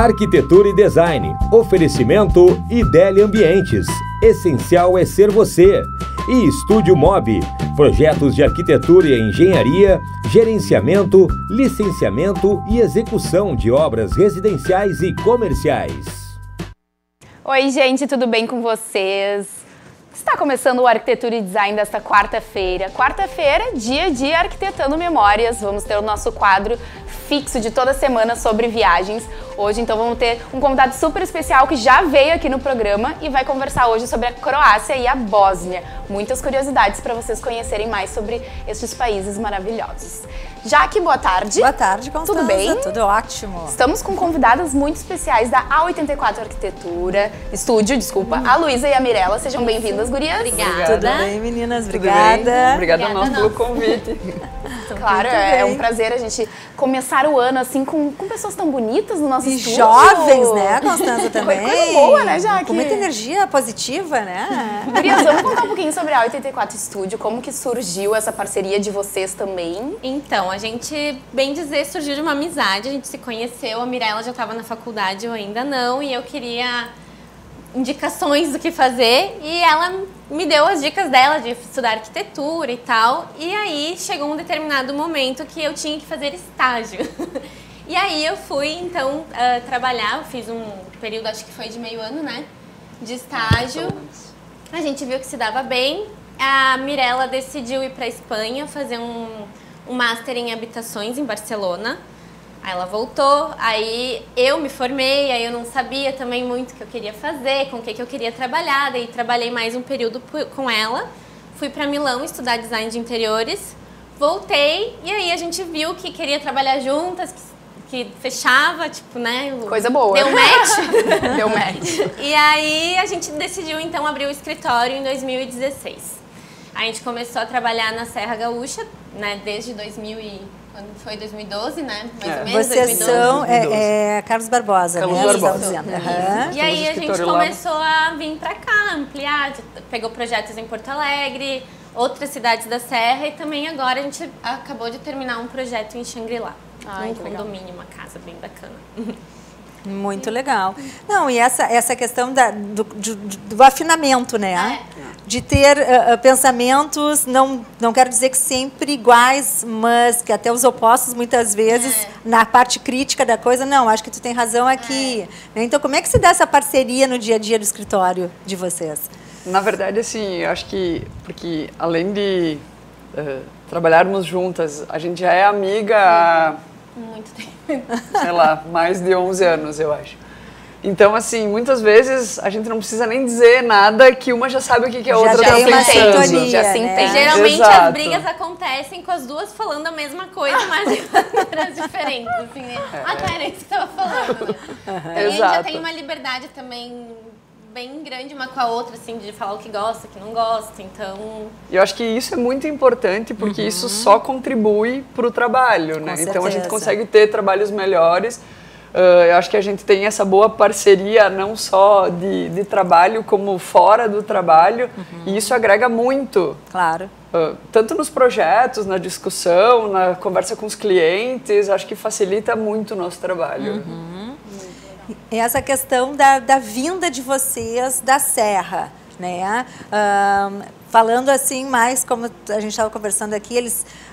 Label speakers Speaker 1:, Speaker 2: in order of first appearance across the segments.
Speaker 1: Arquitetura e Design. Oferecimento Ideli Ambientes. Essencial é ser você. E Estúdio Mob. Projetos de arquitetura e engenharia, gerenciamento, licenciamento e execução de obras residenciais e comerciais.
Speaker 2: Oi, gente, tudo bem com vocês? Está começando o Arquitetura e Design desta quarta-feira. Quarta-feira, dia de Arquitetando Memórias. Vamos ter o nosso quadro fixo de toda semana sobre viagens. Hoje, então, vamos ter um convidado super especial que já veio aqui no programa e vai conversar hoje sobre a Croácia e a Bósnia. Muitas curiosidades para vocês conhecerem mais sobre estes países maravilhosos. Jaque, boa tarde.
Speaker 3: Boa tarde, Constança.
Speaker 2: Tudo bem?
Speaker 3: Tudo ótimo.
Speaker 2: Estamos com convidadas muito especiais da A84 Arquitetura, Estúdio, desculpa, a Luísa e a Mirella. Sejam bem-vindas, gurias.
Speaker 3: Obrigada. Tudo bem, meninas? Obrigada.
Speaker 4: Obrigada a nós pelo convite.
Speaker 2: Claro, é um prazer a gente começar o ano assim com pessoas tão bonitas no nosso estúdio.
Speaker 3: Jovens, né, Constança, também.
Speaker 2: Coisa boa, né, Jaque?
Speaker 3: Com muita energia positiva, né?
Speaker 2: Gurias, vamos contar um pouquinho sobre a A84 Estúdio, como que surgiu essa parceria de vocês também?
Speaker 5: Então, a gente, bem dizer, surgiu de uma amizade, a gente se conheceu, a Mirella já estava na faculdade, eu ainda não, e eu queria indicações do que fazer, e ela me deu as dicas dela de estudar arquitetura e tal, e aí chegou um determinado momento que eu tinha que fazer estágio. E aí eu fui, então, trabalhar, eu fiz um período, acho que foi de meio ano, né, de estágio. A gente viu que se dava bem, a Mirella decidiu ir para a Espanha fazer um master em habitações em Barcelona. Aí ela voltou, aí eu me formei, aí eu não sabia também muito o que eu queria fazer, com o que eu queria trabalhar, daí trabalhei mais um período com ela, fui para Milão estudar design de interiores, voltei e aí a gente viu que queria trabalhar juntas, que fechava, tipo, né?
Speaker 2: Coisa boa.
Speaker 5: Deu match.
Speaker 2: Deu match.
Speaker 5: E aí a gente decidiu então abrir o escritório em 2016. A gente começou a trabalhar na Serra Gaúcha, né, desde 2012, né? Mais ou menos,
Speaker 3: Vocês
Speaker 5: 2012.
Speaker 3: são Carlos Barbosa,
Speaker 4: Carlos
Speaker 3: né?
Speaker 4: Barbosa.
Speaker 5: E aí a gente começou a vir pra cá, ampliar, pegou projetos em Porto Alegre, outras cidades da Serra e também agora a gente acabou de terminar um projeto em Xangri-Lá. Um condomínio, uma casa bem bacana.
Speaker 3: Muito legal. Não, e essa questão do afinamento, né? De ter pensamentos, não quero dizer que sempre iguais, mas que até os opostos muitas vezes, na parte crítica da coisa, não, acho que tu tem razão aqui. Então, como é que se dá essa parceria no dia a dia do escritório de vocês?
Speaker 4: Na verdade, assim, eu acho que, porque além de trabalharmos juntas, a gente já é amiga há,
Speaker 5: Muito tempo.
Speaker 4: sei lá, mais de 11 anos, eu acho. Então, assim, muitas vezes a gente não precisa nem dizer nada que uma já sabe o que a outra
Speaker 3: tem
Speaker 4: está
Speaker 3: uma
Speaker 4: pensando.
Speaker 3: sintonia,
Speaker 2: Já se
Speaker 3: né?
Speaker 2: entende.
Speaker 5: Geralmente
Speaker 4: Exato.
Speaker 5: as brigas acontecem com as duas falando a mesma coisa, mas de maneiras diferentes, assim, né? Ah, tá, era isso que você estava falando, né? E a gente já
Speaker 4: Exato.
Speaker 5: tem uma liberdade também bem grande uma com a outra, assim, de falar o que gosta, o que não gosta, então...
Speaker 4: E eu acho que isso é muito importante, porque isso só contribui para o trabalho, né? Então a gente
Speaker 3: certeza.
Speaker 4: consegue ter trabalhos melhores. Eu acho que a gente tem essa boa parceria, não só de trabalho, como fora do trabalho, e isso agrega muito.
Speaker 3: Claro.
Speaker 4: Tanto nos projetos, na discussão, na conversa com os clientes, acho que facilita muito o nosso trabalho.
Speaker 3: Essa questão da vinda de vocês da Serra, né? Falando assim mais, como a gente estava conversando aqui,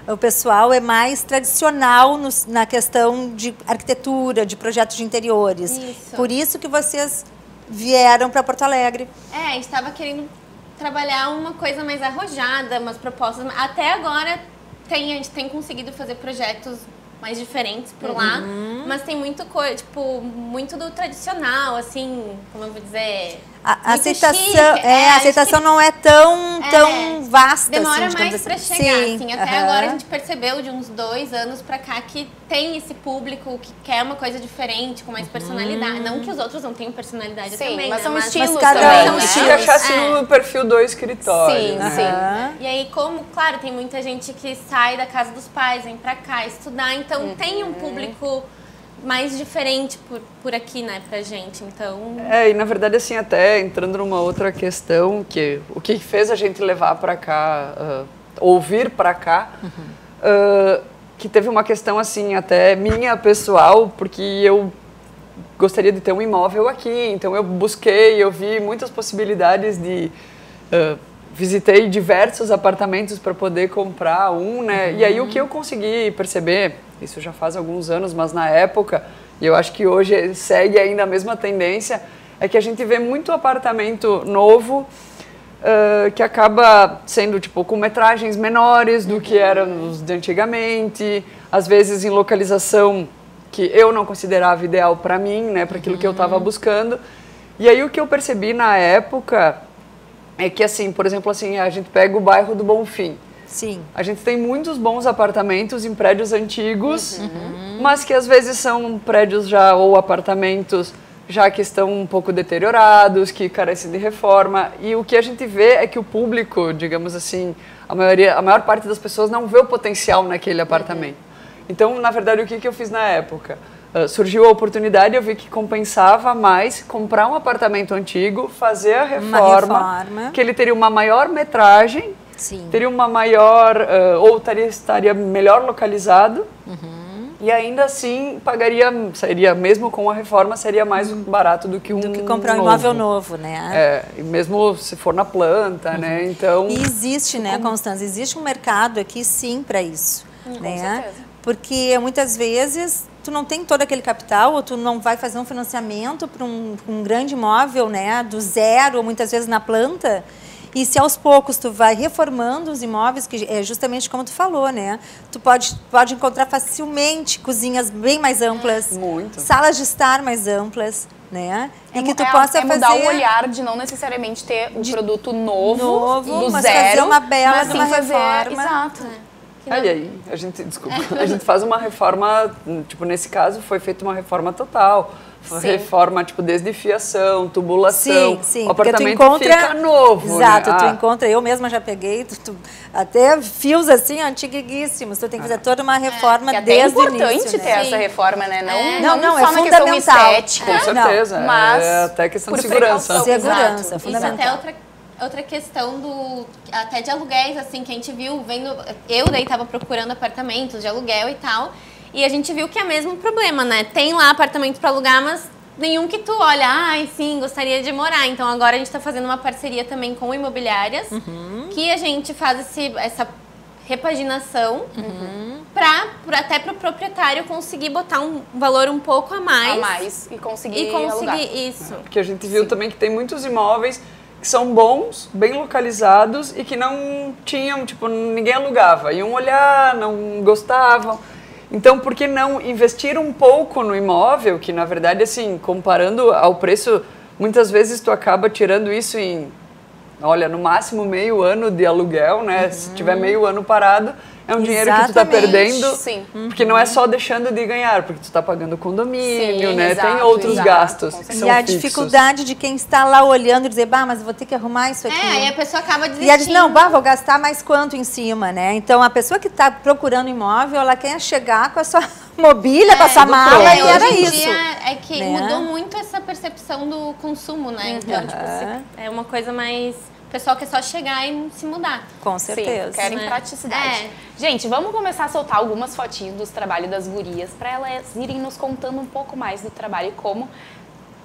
Speaker 3: o pessoal é mais tradicional na questão de arquitetura, de projetos de interiores.
Speaker 5: Isso.
Speaker 3: Por isso que vocês vieram para Porto Alegre.
Speaker 5: a gente estava querendo trabalhar uma coisa mais arrojada, umas propostas. Até agora a gente tem conseguido fazer projetos mais diferentes por lá, mas tem muito muito do tradicional, assim, como eu vou dizer.
Speaker 3: A
Speaker 5: muito
Speaker 3: aceitação,
Speaker 5: chique.
Speaker 3: a aceitação não é tão vasta.
Speaker 5: Demora
Speaker 3: assim,
Speaker 5: mais
Speaker 3: assim.
Speaker 5: para chegar,
Speaker 3: Sim,
Speaker 5: assim. Até agora a gente percebeu de uns 2 anos pra cá que tem esse público que quer uma coisa diferente, com mais personalidade. Não que os outros não tenham personalidade
Speaker 2: Sim,
Speaker 5: também,
Speaker 2: mas
Speaker 5: né?
Speaker 2: são estilos
Speaker 3: mas cada
Speaker 2: também,
Speaker 3: um
Speaker 2: né?
Speaker 4: Se encaixasse no perfil do escritório.
Speaker 2: Sim,
Speaker 4: né?
Speaker 2: sim.
Speaker 5: E aí, como, claro, tem muita gente que sai da casa dos pais, vem pra cá estudar, então tem um público mais diferente por aqui, né, pra gente, então...
Speaker 4: E na verdade, assim, até entrando numa outra questão, que o que fez a gente levar pra cá, ouvir pra cá, que teve uma questão, assim, até minha pessoal, porque eu gostaria de ter um imóvel aqui. Então eu busquei, eu vi muitas possibilidades de... visitei diversos apartamentos para poder comprar um, né? E aí o que eu consegui perceber, isso já faz alguns anos, mas na época, e eu acho que hoje segue ainda a mesma tendência, é que a gente vê muito apartamento novo que acaba sendo tipo com metragens menores do que eram os de antigamente, às vezes em localização que eu não considerava ideal para mim, né, para aquilo que eu estava buscando. E aí o que eu percebi na época é que, assim, por exemplo, assim, a gente pega o bairro do Bonfim.
Speaker 3: Sim.
Speaker 4: A gente tem muitos bons apartamentos em prédios antigos, mas que às vezes são prédios já ou apartamentos já que estão um pouco deteriorados, que carecem de reforma. E o que a gente vê é que o público, digamos assim, a maior parte das pessoas não vê o potencial naquele apartamento. Então, na verdade, o que eu fiz na época? Surgiu a oportunidade, eu vi que compensava mais comprar um apartamento antigo, fazer a reforma, que ele teria uma maior metragem,
Speaker 3: Sim.
Speaker 4: teria uma maior, ou estaria melhor localizado, e ainda assim seria, mesmo com a reforma, seria mais barato do que
Speaker 3: comprar um imóvel novo, né?
Speaker 4: E mesmo se for na planta, né? Então...
Speaker 3: E existe, né, Constança, existe um mercado aqui, sim, para isso, né?
Speaker 2: Com certeza.
Speaker 3: Porque muitas vezes tu não tem todo aquele capital, ou tu não vai fazer um financiamento para um grande imóvel, né, do zero, ou muitas vezes na planta. E se aos poucos tu vai reformando os imóveis, que é justamente como tu falou, né? Tu pode encontrar facilmente cozinhas bem mais amplas, salas de estar mais amplas, né? E que tu possa fazer...
Speaker 2: mudar o olhar de não necessariamente ter um produto novo do
Speaker 3: mas
Speaker 2: zero,
Speaker 3: fazer uma bela
Speaker 2: mas
Speaker 3: de uma reforma.
Speaker 2: Exato.
Speaker 4: Aí, a gente faz uma reforma, tipo, nesse caso foi feita uma reforma total. Reforma, tipo, desde fiação, tubulação.
Speaker 3: Sim,
Speaker 4: o apartamento
Speaker 3: encontra,
Speaker 4: fica novo,
Speaker 3: exato,
Speaker 4: né?
Speaker 3: Tu encontra, eu mesma já peguei, até fios assim, antiguíssimos. Tu tem que fazer toda uma reforma desde o início.
Speaker 2: É importante ter essa reforma, né?
Speaker 3: Não,
Speaker 2: só
Speaker 3: é
Speaker 2: na questão
Speaker 3: fundamental.
Speaker 2: estética.
Speaker 4: Com certeza,
Speaker 2: mas
Speaker 4: é até questão de segurança.
Speaker 3: Segurança,
Speaker 5: Isso
Speaker 3: fundamental.
Speaker 5: até outra questão até de aluguéis, assim, que a gente viu, eu daí tava procurando apartamentos de aluguel e tal, e a gente viu que é o mesmo problema, né? Tem lá apartamento para alugar, mas nenhum que tu olha, ai, sim, gostaria de morar. Então agora a gente tá fazendo uma parceria também com imobiliárias, que a gente faz essa repaginação até para o proprietário conseguir botar um valor um pouco a mais
Speaker 2: e conseguir alugar.
Speaker 5: Isso.
Speaker 4: Porque a gente viu também que tem muitos imóveis que são bons, bem localizados e que não tinham, tipo, ninguém alugava. Iam olhar, não gostavam. Então, por que não investir um pouco no imóvel, que na verdade, assim, comparando ao preço, muitas vezes tu acaba tirando isso em, olha, no máximo meio ano de aluguel, né? Se tiver meio ano parado, é um dinheiro que tu tá perdendo, porque não é só deixando de ganhar, porque tu tá pagando condomínio, né? Tem outros gastos que são
Speaker 3: E a
Speaker 4: fixos.
Speaker 3: dificuldade de quem está lá olhando e dizer, mas eu vou ter que arrumar isso aqui.
Speaker 5: Aí a pessoa acaba desistindo.
Speaker 3: E ela diz, não, vou gastar mais quanto em cima, né? Então, a pessoa que está procurando imóvel, ela quer chegar com a sua mobília, com a sua mala, e era
Speaker 5: hoje em
Speaker 3: isso.
Speaker 5: dia é que
Speaker 3: né?
Speaker 5: mudou muito essa percepção do consumo, né? Então, tipo, é uma coisa mais... O pessoal quer só chegar e se mudar.
Speaker 3: Com certeza.
Speaker 2: Sim, querem praticidade. Gente, vamos começar a soltar algumas fotinhos dos trabalhos das gurias para elas irem nos contando um pouco mais do trabalho e como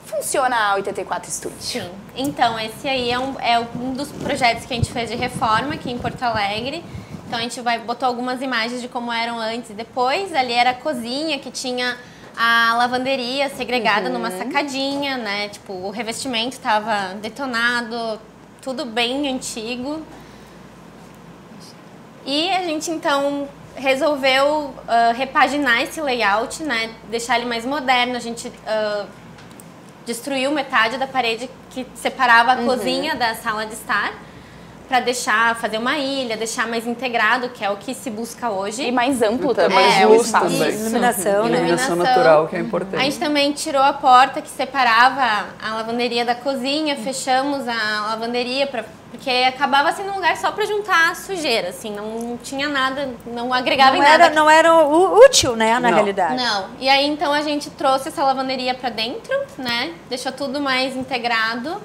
Speaker 2: funciona a 84 Studio.
Speaker 5: Sim. Então, esse aí é um dos projetos que a gente fez de reforma aqui em Porto Alegre. Então, a gente botou algumas imagens de como eram antes e depois. Ali era a cozinha, que tinha a lavanderia segregada numa sacadinha, né? Tipo, o revestimento estava detonado, tudo bem antigo. E a gente, então, resolveu repaginar esse layout, né? Deixar ele mais moderno. A gente destruiu metade da parede que separava a cozinha da sala de estar, para fazer uma ilha, deixar mais integrado, que é o que se busca hoje.
Speaker 2: E mais amplo também,
Speaker 4: mais
Speaker 2: o
Speaker 4: luz
Speaker 2: espaço.
Speaker 4: também.
Speaker 3: Iluminação, né?
Speaker 4: Iluminação natural, que é importante.
Speaker 5: A gente também tirou a porta que separava a lavanderia da cozinha, fechamos a lavanderia, porque acabava sendo um lugar só para juntar sujeira, assim, não tinha nada, não agregava em nada.
Speaker 3: Não era útil, né, na realidade.
Speaker 5: Não. E aí, então, a gente trouxe essa lavanderia para dentro, né, deixou tudo mais integrado.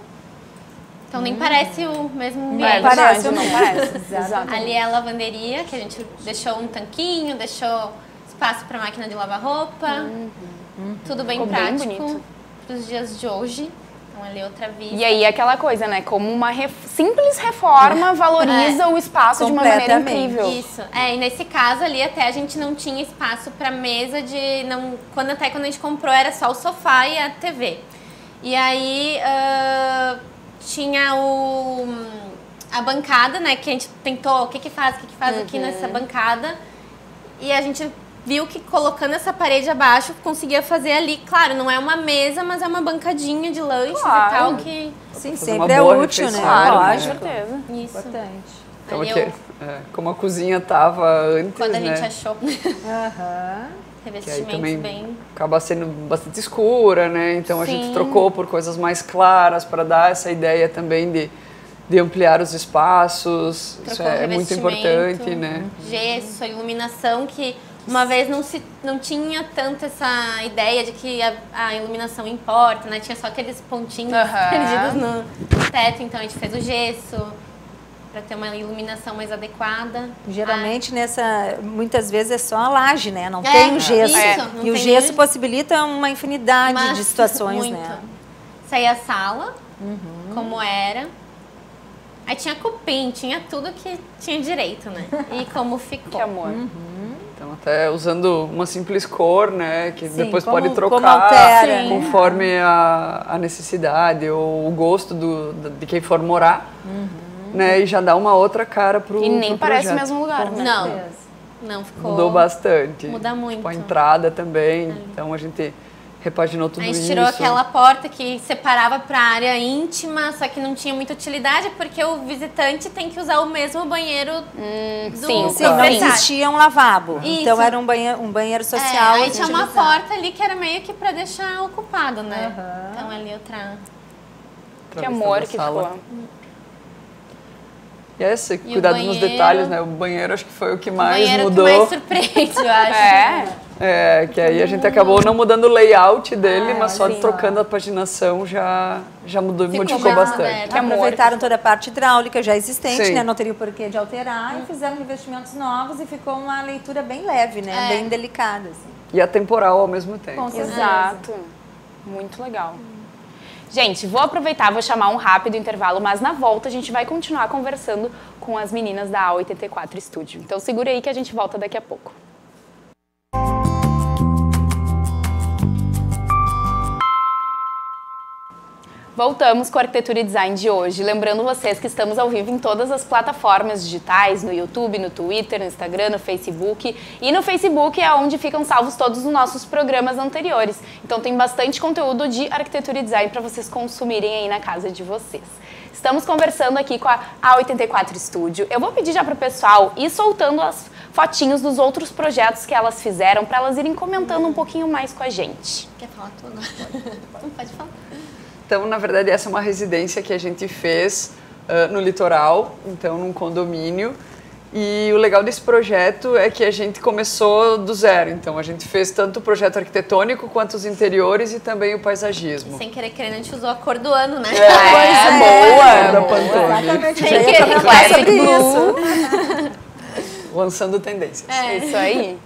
Speaker 5: Então nem parece o mesmo ambiente.
Speaker 2: Não parece. Exatamente.
Speaker 5: Ali é a lavanderia, que a gente deixou um tanquinho, deixou espaço para máquina de lavar roupa. Tudo bem
Speaker 2: Ficou
Speaker 5: prático.
Speaker 2: bem bonito.
Speaker 5: para os dias de hoje. Então, ali outra vista.
Speaker 2: E aí aquela coisa, né? Como uma simples reforma valoriza o espaço de uma maneira incrível.
Speaker 5: Isso. E nesse caso ali até a gente não tinha espaço para mesa de... Quando a gente comprou era só o sofá e a TV. E aí tinha a bancada, né? Que a gente tentou, o que faz aqui nessa bancada. E a gente viu que colocando essa parede abaixo conseguia fazer ali, claro, não é uma mesa, mas é uma bancadinha de lanches e tal que...
Speaker 3: Sim, sempre é útil, né?
Speaker 2: Claro, com
Speaker 3: Lógico.
Speaker 2: certeza.
Speaker 5: Isso.
Speaker 3: Importante.
Speaker 4: Então, como a cozinha estava antes,
Speaker 5: Quando a
Speaker 4: né?
Speaker 5: gente achou
Speaker 3: Aham.
Speaker 4: Que aí
Speaker 5: revestimentos
Speaker 4: também
Speaker 5: bem...
Speaker 4: acaba sendo bastante escura, né? Então a gente
Speaker 2: Sim.
Speaker 4: trocou por coisas mais claras para dar essa ideia também de ampliar os espaços. Isso
Speaker 5: Trocou
Speaker 4: é muito
Speaker 5: revestimento,
Speaker 4: importante, né?
Speaker 5: Gesso, iluminação, que uma vez não tinha tanto essa ideia de que a iluminação importa, né? Tinha só aqueles pontinhos perdidos no teto, então a gente fez o gesso para ter uma iluminação mais adequada.
Speaker 3: Geralmente muitas vezes é só a laje, né? Não tem o gesso.
Speaker 5: Isso,
Speaker 3: E o gesso possibilita uma infinidade de situações,
Speaker 5: muito.
Speaker 3: né?
Speaker 5: Isso aí é a sala, como era. Aí tinha cupim, tinha tudo que tinha direito, né? E como ficou.
Speaker 2: Que amor.
Speaker 4: Então até usando uma simples cor, né? Que
Speaker 3: Sim,
Speaker 4: depois
Speaker 3: como-
Speaker 4: pode
Speaker 3: como
Speaker 4: trocar
Speaker 3: altera,
Speaker 4: conforme a necessidade ou o gosto de quem for morar. Né? E já dá uma outra cara pro
Speaker 2: E nem
Speaker 4: pro
Speaker 2: parece o
Speaker 4: projeto.
Speaker 2: mesmo lugar, né?
Speaker 5: Não ficou.
Speaker 4: Mudou bastante.
Speaker 5: Muda muito.
Speaker 4: Tipo, a entrada também. Então a gente repaginou tudo
Speaker 5: A
Speaker 4: isso.
Speaker 5: gente tirou aquela porta que separava para a área íntima, só que não tinha muita utilidade, porque o visitante tem que usar o mesmo banheiro do
Speaker 2: sim,
Speaker 3: Sim, não
Speaker 5: proprietário.
Speaker 3: existia um lavabo.
Speaker 5: Isso.
Speaker 3: Então era um banheiro social.
Speaker 5: Aí tinha uma
Speaker 3: utilizado.
Speaker 5: porta ali que era meio que para deixar ocupado, né? Então ali outra...
Speaker 2: Que amor que ficou.
Speaker 4: E esse
Speaker 5: o
Speaker 4: cuidado nos
Speaker 5: banheiro?
Speaker 4: detalhes, né? O banheiro acho que foi o que mais
Speaker 5: banheiro
Speaker 4: mudou.
Speaker 5: que mais surpreende, eu acho.
Speaker 4: Que aí a gente acabou não mudando o layout dele, mas só
Speaker 3: sim.
Speaker 4: trocando a paginação já mudou,
Speaker 5: Ficou
Speaker 4: modificou
Speaker 5: mais
Speaker 4: bastante.
Speaker 5: moderno.
Speaker 2: Que amor.
Speaker 3: Aproveitaram toda a parte hidráulica já existente,
Speaker 4: Sim.
Speaker 3: né? Não teria o porquê de alterar. E fizeram revestimentos novos e ficou uma leitura bem leve, né? Bem delicada, assim.
Speaker 4: E atemporal ao mesmo tempo.
Speaker 3: Com certeza.
Speaker 2: Exato. Muito legal. Gente, vou aproveitar, vou chamar um rápido intervalo, mas na volta a gente vai continuar conversando com as meninas da A84 Studio. Então segura aí que a gente volta daqui a pouco. Voltamos com a Arquitetura e Design de hoje. Lembrando vocês que estamos ao vivo em todas as plataformas digitais, no YouTube, no Twitter, no Instagram, no Facebook. E no Facebook é onde ficam salvos todos os nossos programas anteriores. Então tem bastante conteúdo de Arquitetura e Design para vocês consumirem aí na casa de vocês. Estamos conversando aqui com a A84 Studio. Eu vou pedir já para o pessoal ir soltando as fotinhos dos outros projetos que elas fizeram para elas irem comentando um pouquinho mais com a gente.
Speaker 5: Quer falar tu agora? Não pode falar.
Speaker 4: Então, na verdade, essa é uma residência que a gente fez no litoral, então num condomínio. E o legal desse projeto é que a gente começou do zero. Então, a gente fez tanto o projeto arquitetônico quanto os interiores e também o paisagismo.
Speaker 5: Sem querer querendo, a gente usou a cor do ano, né?
Speaker 2: Boa!
Speaker 4: Da Pantone.
Speaker 3: Exatamente.
Speaker 5: Sem
Speaker 3: Já ia
Speaker 5: querer.
Speaker 3: comentar
Speaker 2: Classic
Speaker 3: sobre
Speaker 2: Blue.
Speaker 3: isso.
Speaker 4: Lançando tendências.
Speaker 2: Isso aí.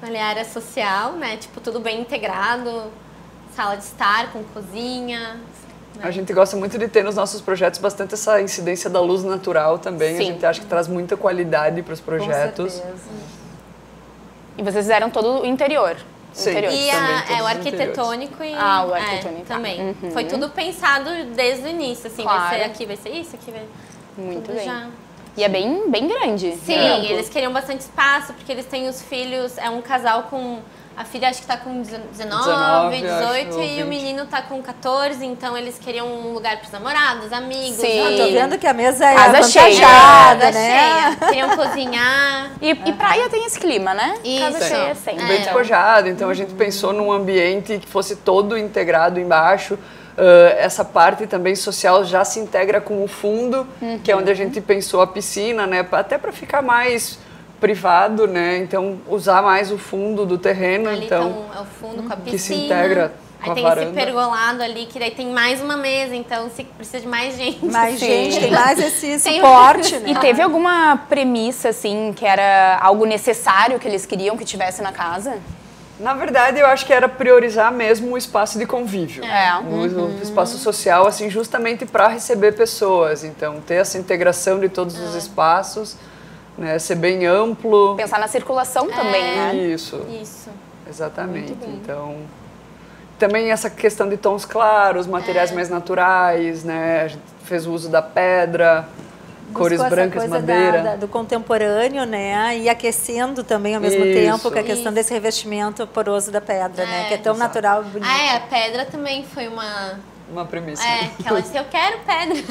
Speaker 5: Ali a área social, né? Tipo, tudo bem integrado. Sala de estar com cozinha.
Speaker 4: A gente gosta muito de ter nos nossos projetos bastante essa incidência da luz natural também.
Speaker 2: Sim.
Speaker 4: A gente acha que traz muita qualidade para os projetos.
Speaker 3: Com certeza.
Speaker 2: E vocês fizeram todo o interior.
Speaker 4: Sim.
Speaker 2: Interior.
Speaker 5: E
Speaker 4: também, todos
Speaker 5: o
Speaker 4: os
Speaker 5: arquitetônico e...
Speaker 2: o arquitetônico.
Speaker 5: também. Foi tudo pensado desde o início, assim.
Speaker 2: Claro.
Speaker 5: Vai ser aqui, vai ser isso, aqui vai...
Speaker 2: Muito
Speaker 5: tudo
Speaker 2: bem.
Speaker 5: já.
Speaker 2: E é bem grande.
Speaker 5: Sim,
Speaker 2: É.
Speaker 5: eles queriam bastante espaço, porque eles têm os filhos... É um casal com... A filha acho que tá com 19,
Speaker 4: 19,
Speaker 5: 18
Speaker 4: acho,
Speaker 5: e
Speaker 4: 20.
Speaker 5: o menino tá com 14, então eles queriam um lugar pros namorados, amigos.
Speaker 2: Sim.
Speaker 3: Eu tô vendo que a mesa é
Speaker 2: Casa cheia.
Speaker 3: avantajada,
Speaker 5: Casa
Speaker 3: né?
Speaker 5: cheia. Queriam cozinhar.
Speaker 2: E praia tem esse clima, né? Casa
Speaker 5: Isso.
Speaker 2: cheia sempre.
Speaker 4: Bem despojado, então a gente pensou num ambiente que fosse todo integrado embaixo. Essa parte também social já se integra com o fundo, que é onde a gente pensou a piscina, né? Até para ficar mais privado, né? Então usar mais o fundo do terreno,
Speaker 5: Ali
Speaker 4: então
Speaker 5: é o fundo com a piscina.
Speaker 4: que se integra com
Speaker 5: Aí
Speaker 4: a
Speaker 5: tem
Speaker 4: varanda.
Speaker 5: esse pergolado ali, que daí tem mais uma mesa, então se precisa de mais gente.
Speaker 3: Mais
Speaker 2: Sim.
Speaker 3: gente, tem mais esse
Speaker 5: Tem-
Speaker 3: suporte, né?
Speaker 2: E teve alguma premissa, assim, que era algo necessário que eles queriam que tivesse na casa?
Speaker 4: Na verdade, eu acho que era priorizar mesmo o espaço de convívio. O espaço social, assim, justamente para receber pessoas. Então, ter essa integração de todos os espaços, né, ser bem amplo.
Speaker 2: Pensar na circulação também, né?
Speaker 4: Isso. Exatamente. Então, também essa questão de tons claros, materiais mais naturais, né? A gente fez o uso da pedra. Cores brancas, madeira.
Speaker 3: Do contemporâneo, né? E aquecendo também ao mesmo tempo, com a questão desse revestimento poroso da pedra, né? Que é tão natural e bonito.
Speaker 5: A pedra também foi uma
Speaker 4: premissa.
Speaker 5: Que ela disse, eu quero pedra.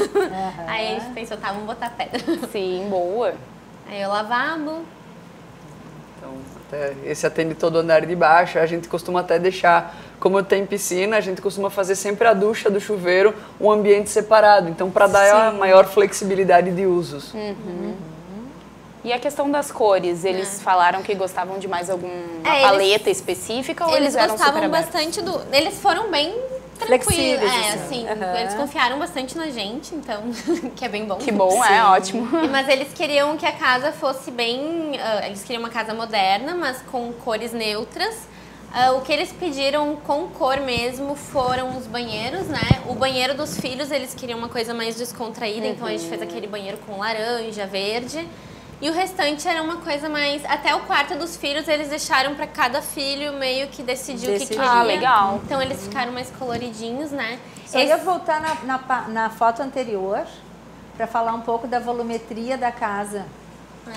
Speaker 5: Aí a gente pensou, tá, vamos botar pedra.
Speaker 2: Sim, boa.
Speaker 5: Aí o lavabo.
Speaker 4: Então, até esse atende todo o andar de baixo. A gente costuma até deixar, como tem piscina, a gente costuma fazer sempre a ducha do chuveiro um ambiente separado. Então, para dar a maior flexibilidade de usos.
Speaker 2: E a questão das cores, eles falaram que gostavam de mais alguma paleta específica ou eles eram
Speaker 5: gostavam
Speaker 2: super
Speaker 5: bastante Eles foram bem tranquilos,
Speaker 3: assim.
Speaker 5: Eles confiaram bastante na gente, então, que é bem bom.
Speaker 2: Que bom, ótimo.
Speaker 5: Mas eles queriam que a casa fosse bem... eles queriam uma casa moderna, mas com cores neutras. O que eles pediram com cor mesmo foram os banheiros, né? O banheiro dos filhos, eles queriam uma coisa mais descontraída, então a gente fez aquele banheiro com laranja, verde. E o restante era uma coisa mais... Até o quarto dos filhos, eles deixaram para cada filho meio que decidir o que queria.
Speaker 2: Ah, legal.
Speaker 5: Então eles ficaram mais coloridinhos, né?
Speaker 3: Eu ia voltar na foto anterior para falar um pouco da volumetria da casa.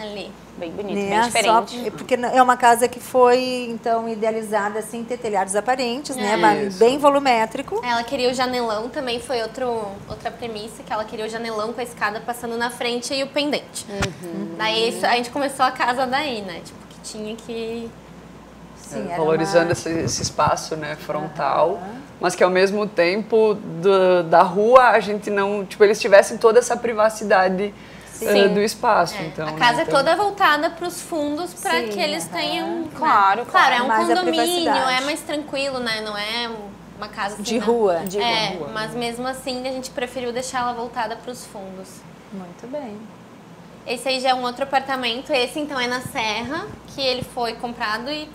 Speaker 5: Ali.
Speaker 2: Bem bonito, bem diferente.
Speaker 3: Porque é uma casa que foi, então, idealizada sem ter telhados aparentes, né? Mas bem volumétrico.
Speaker 5: Ela queria o janelão, também foi outra premissa, que ela queria o janelão com a escada passando na frente e o pendente. Daí a gente começou a casa daí, né? Tipo, que tinha que...
Speaker 3: Sim,
Speaker 4: valorizando esse espaço, né, frontal, mas que ao mesmo tempo da rua a gente não... Tipo, eles tivessem toda essa privacidade... do espaço. Então,
Speaker 5: a casa é toda voltada para os fundos para que eles tenham...
Speaker 2: Claro,
Speaker 5: é um
Speaker 3: mais
Speaker 5: condomínio, é mais tranquilo, né? Não é uma casa assim,
Speaker 3: de rua.
Speaker 5: Mas mesmo assim a gente preferiu deixar ela voltada para os fundos.
Speaker 3: Muito bem.
Speaker 5: Esse aí já é um outro apartamento, esse então é na Serra, que ele foi comprado e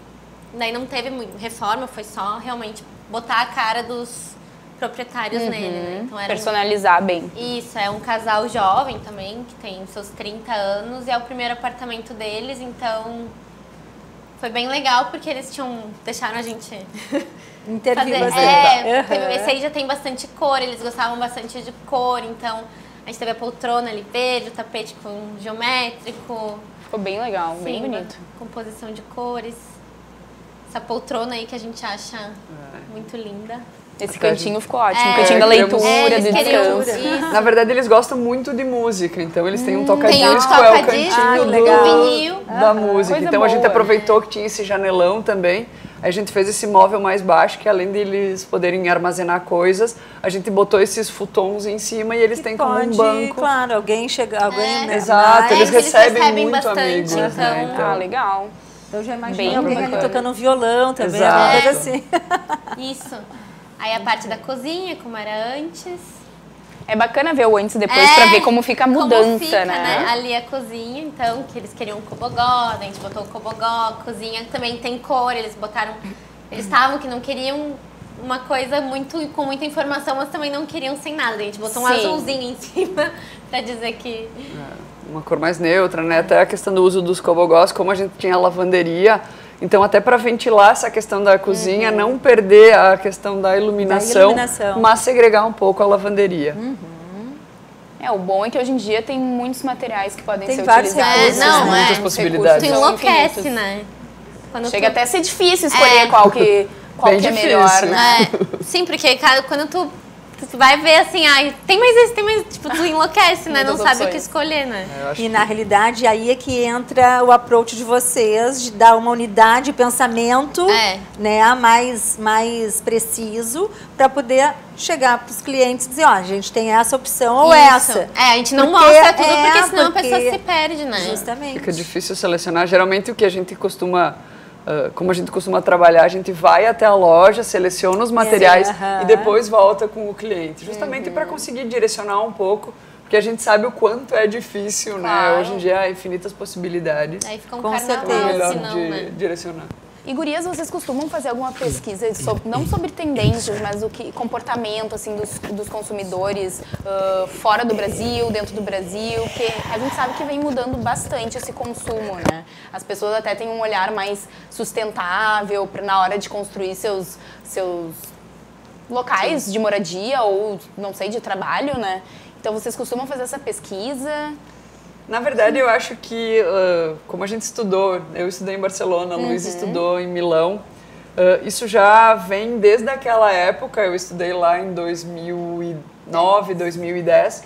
Speaker 5: daí não teve reforma, foi só realmente botar a cara dos proprietários nele, né? Então era
Speaker 2: personalizar bem.
Speaker 5: Isso, é um casal jovem também, que tem seus 30 anos, e é o primeiro apartamento deles, então foi bem legal, porque eles deixaram a gente
Speaker 3: intervir
Speaker 5: bastante. Esse aí já tem bastante cor, eles gostavam bastante de cor, então a gente teve a poltrona ali verde, o tapete com geométrico.
Speaker 2: Ficou bem legal, bem bonito.
Speaker 5: Composição de cores. Essa poltrona aí que a gente acha muito linda.
Speaker 2: Esse cantinho ficou ótimo, cantinho da leitura, do descanso.
Speaker 4: Na verdade, eles gostam muito de música, então eles têm um toca-disco,
Speaker 5: é
Speaker 4: o cantinho
Speaker 5: vinil
Speaker 4: da música. Então a gente aproveitou que tinha esse janelão também, a gente fez esse móvel mais baixo, que além de eles poderem armazenar coisas, a gente botou esses futons em cima e eles têm como um banco.
Speaker 3: Claro, alguém chega,
Speaker 4: exato, eles recebem muito
Speaker 5: bastante,
Speaker 4: amigos.
Speaker 2: Então, legal.
Speaker 3: Então já imaginei alguém ali tocando um violão também, alguma coisa assim.
Speaker 5: Isso. Aí a parte da cozinha, como era antes.
Speaker 2: É bacana ver o antes e depois pra ver como fica a mudança,
Speaker 5: como fica,
Speaker 2: né?
Speaker 5: Ali a cozinha, então, que eles queriam um cobogó, a gente botou o cobogó, a cozinha também tem cor, eles botaram... Eles estavam que não queriam uma coisa com muita informação, mas também não queriam sem nada. A gente botou um azulzinho em cima pra dizer que...
Speaker 4: Uma cor mais neutra, né? Até a questão do uso dos cobogós, como a gente tinha lavanderia... Então, até para ventilar essa questão da cozinha, não perder a questão da iluminação, mas segregar um pouco a lavanderia.
Speaker 2: O bom é que hoje em dia tem muitos materiais que podem ser
Speaker 3: vários
Speaker 2: utilizados.
Speaker 3: recursos,
Speaker 4: muitas possibilidades.
Speaker 5: Tu enlouquece, né?
Speaker 2: Chega até a ser difícil escolher qual que é melhor, né?
Speaker 5: Sim, porque quando tu vai ver assim, tem mais esse, tem mais... Tipo, tu enlouquece, né? Não sabe o que escolher, né?
Speaker 3: E na realidade, aí é que entra o approach de vocês, de dar uma unidade de pensamento, né, mais preciso, para poder chegar para os clientes e dizer, a gente tem essa opção ou essa.
Speaker 5: A gente não mostra tudo, porque senão a pessoa se perde, né?
Speaker 3: Justamente.
Speaker 4: Fica difícil selecionar. Geralmente o que a gente costuma... como a gente costuma trabalhar, a gente vai até a loja, seleciona os materiais e depois volta com o cliente. Justamente para conseguir direcionar um pouco, porque a gente sabe o quanto é difícil, né? Hoje em dia há infinitas possibilidades.
Speaker 5: Aí fica um
Speaker 3: Com
Speaker 5: carnaval,
Speaker 3: certeza.
Speaker 4: É melhor
Speaker 5: senão, né?
Speaker 4: direcionar.
Speaker 2: E gurias, vocês costumam fazer alguma pesquisa, não sobre tendências, mas o que comportamento assim dos consumidores fora do Brasil, dentro do Brasil, porque a gente sabe que vem mudando bastante esse consumo, né? As pessoas até têm um olhar mais sustentável na hora de construir seus locais de moradia ou, não sei, de trabalho, né? Então, vocês costumam fazer essa pesquisa?
Speaker 4: Na verdade, eu acho que, como a gente estudou, eu estudei em Barcelona, a Luiz estudou em Milão, isso já vem desde aquela época, eu estudei lá em 2009, 2010,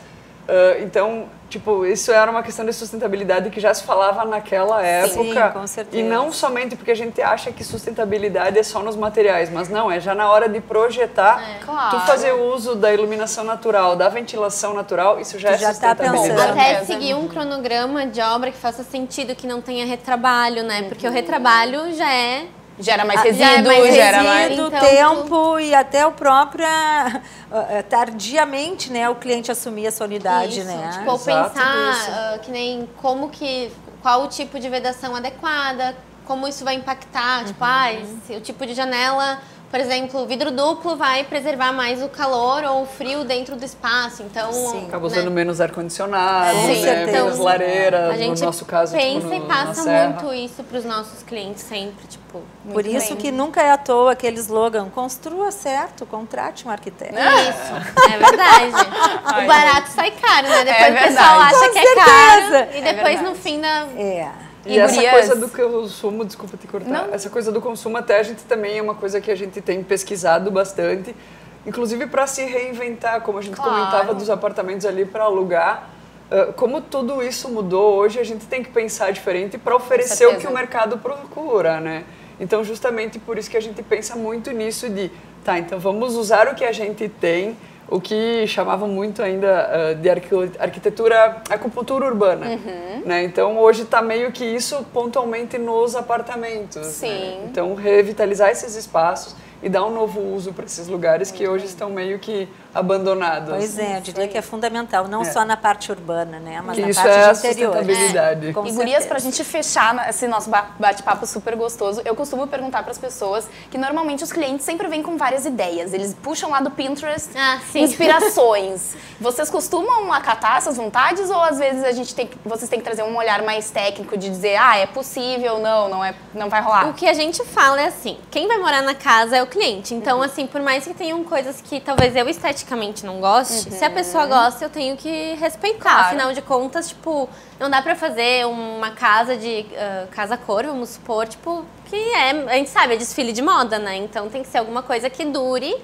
Speaker 4: então, tipo, isso era uma questão de sustentabilidade que já se falava naquela época.
Speaker 3: Sim, com certeza.
Speaker 4: E não somente porque a gente acha que sustentabilidade é só nos materiais, mas não, é já na hora de projetar,
Speaker 2: Claro.
Speaker 4: tu fazer uso da iluminação natural, da ventilação natural, isso já é
Speaker 3: já tá
Speaker 4: sustentabilidade.
Speaker 3: pensando.
Speaker 5: Até seguir um cronograma de obra que faça sentido, que não tenha retrabalho, né? Porque o retrabalho já é...
Speaker 2: Gera mais
Speaker 5: já é
Speaker 2: resíduo,
Speaker 5: mais
Speaker 2: gera mais...
Speaker 5: resíduo.
Speaker 3: do
Speaker 5: Então,
Speaker 3: tempo e até o próprio tardiamente, né, o cliente assumir essa unidade,
Speaker 5: Isso,
Speaker 3: né?
Speaker 5: tipo, ou
Speaker 4: Exato,
Speaker 5: pensar que nem qual o tipo de vedação adequada, como isso vai impactar, tipo, se o tipo de janela, por exemplo, vidro duplo vai preservar mais o calor ou o frio dentro do espaço, então...
Speaker 3: Sim.
Speaker 4: Acaba
Speaker 5: né?
Speaker 4: usando menos ar-condicionado,
Speaker 3: Com
Speaker 4: né?
Speaker 3: certeza.
Speaker 4: Menos lareira,
Speaker 5: A gente
Speaker 4: no nosso caso,
Speaker 5: pensa
Speaker 4: tipo,
Speaker 5: e
Speaker 4: na
Speaker 5: passa
Speaker 4: serra.
Speaker 5: muito isso para os nossos clientes sempre, tipo...
Speaker 3: Por isso que nunca é à toa aquele slogan, construa certo, contrate um arquiteto.
Speaker 5: Isso, é verdade. O barato sai caro, né? Depois o pessoal
Speaker 2: verdade.
Speaker 5: acha
Speaker 3: Com
Speaker 5: que é caro
Speaker 3: certeza.
Speaker 5: e depois no fim da...
Speaker 4: E essa
Speaker 2: gurias?
Speaker 4: coisa do consumo, desculpa te cortar,
Speaker 2: Não.
Speaker 4: essa coisa do consumo até a gente também é uma coisa que a gente tem pesquisado bastante, inclusive para se reinventar, como a gente
Speaker 2: Claro.
Speaker 4: comentava dos apartamentos ali para alugar. Como tudo isso mudou, hoje a gente tem que pensar diferente para oferecer o que o mercado procura, né? Então, justamente por isso que a gente pensa muito nisso de, tá, então vamos usar o que a gente tem, o que chamavam muito ainda de arquitetura, acupuntura urbana, né? Então, hoje está meio que isso pontualmente nos apartamentos.
Speaker 2: Sim.
Speaker 4: Né? Então, revitalizar esses espaços e dar um novo uso para esses lugares que hoje estão meio que abandonados.
Speaker 3: Pois é, eu diria que é fundamental, não só na parte urbana, né, mas
Speaker 4: Que
Speaker 3: na
Speaker 4: isso
Speaker 3: parte
Speaker 4: é
Speaker 3: de
Speaker 4: a
Speaker 3: interior.
Speaker 4: sustentabilidade.
Speaker 3: Com
Speaker 2: E gurias,
Speaker 3: certeza.
Speaker 2: pra gente fechar esse nosso bate-papo super gostoso, eu costumo perguntar pras pessoas que normalmente os clientes sempre vêm com várias ideias. Eles puxam lá do Pinterest
Speaker 5: Sim.
Speaker 2: inspirações. Vocês costumam acatar essas vontades ou às vezes vocês têm que trazer um olhar mais técnico de dizer, é possível, não vai rolar?
Speaker 5: O que a gente fala é assim, quem vai morar na casa é o cliente. Então, assim, por mais que tenham coisas que talvez eu esteticamente não goste, se a pessoa gosta, eu tenho que respeitar.
Speaker 2: Claro.
Speaker 5: Afinal de contas, tipo, não dá pra fazer uma casa de casa-cor, vamos supor, tipo, que a gente sabe, é desfile de moda, né? Então tem que ser alguma coisa que dure.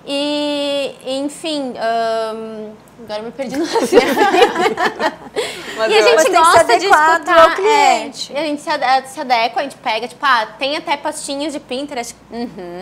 Speaker 5: E enfim, agora eu me perdi no raciocínio.
Speaker 4: Mas
Speaker 5: E a
Speaker 4: eu
Speaker 5: gente
Speaker 3: Mas tem que
Speaker 5: gosta
Speaker 3: ser
Speaker 5: de
Speaker 3: adequado
Speaker 5: escutar,
Speaker 3: ao cliente.
Speaker 5: e a gente se adequa, a gente pega, tipo, tem até pastinhas de Pinterest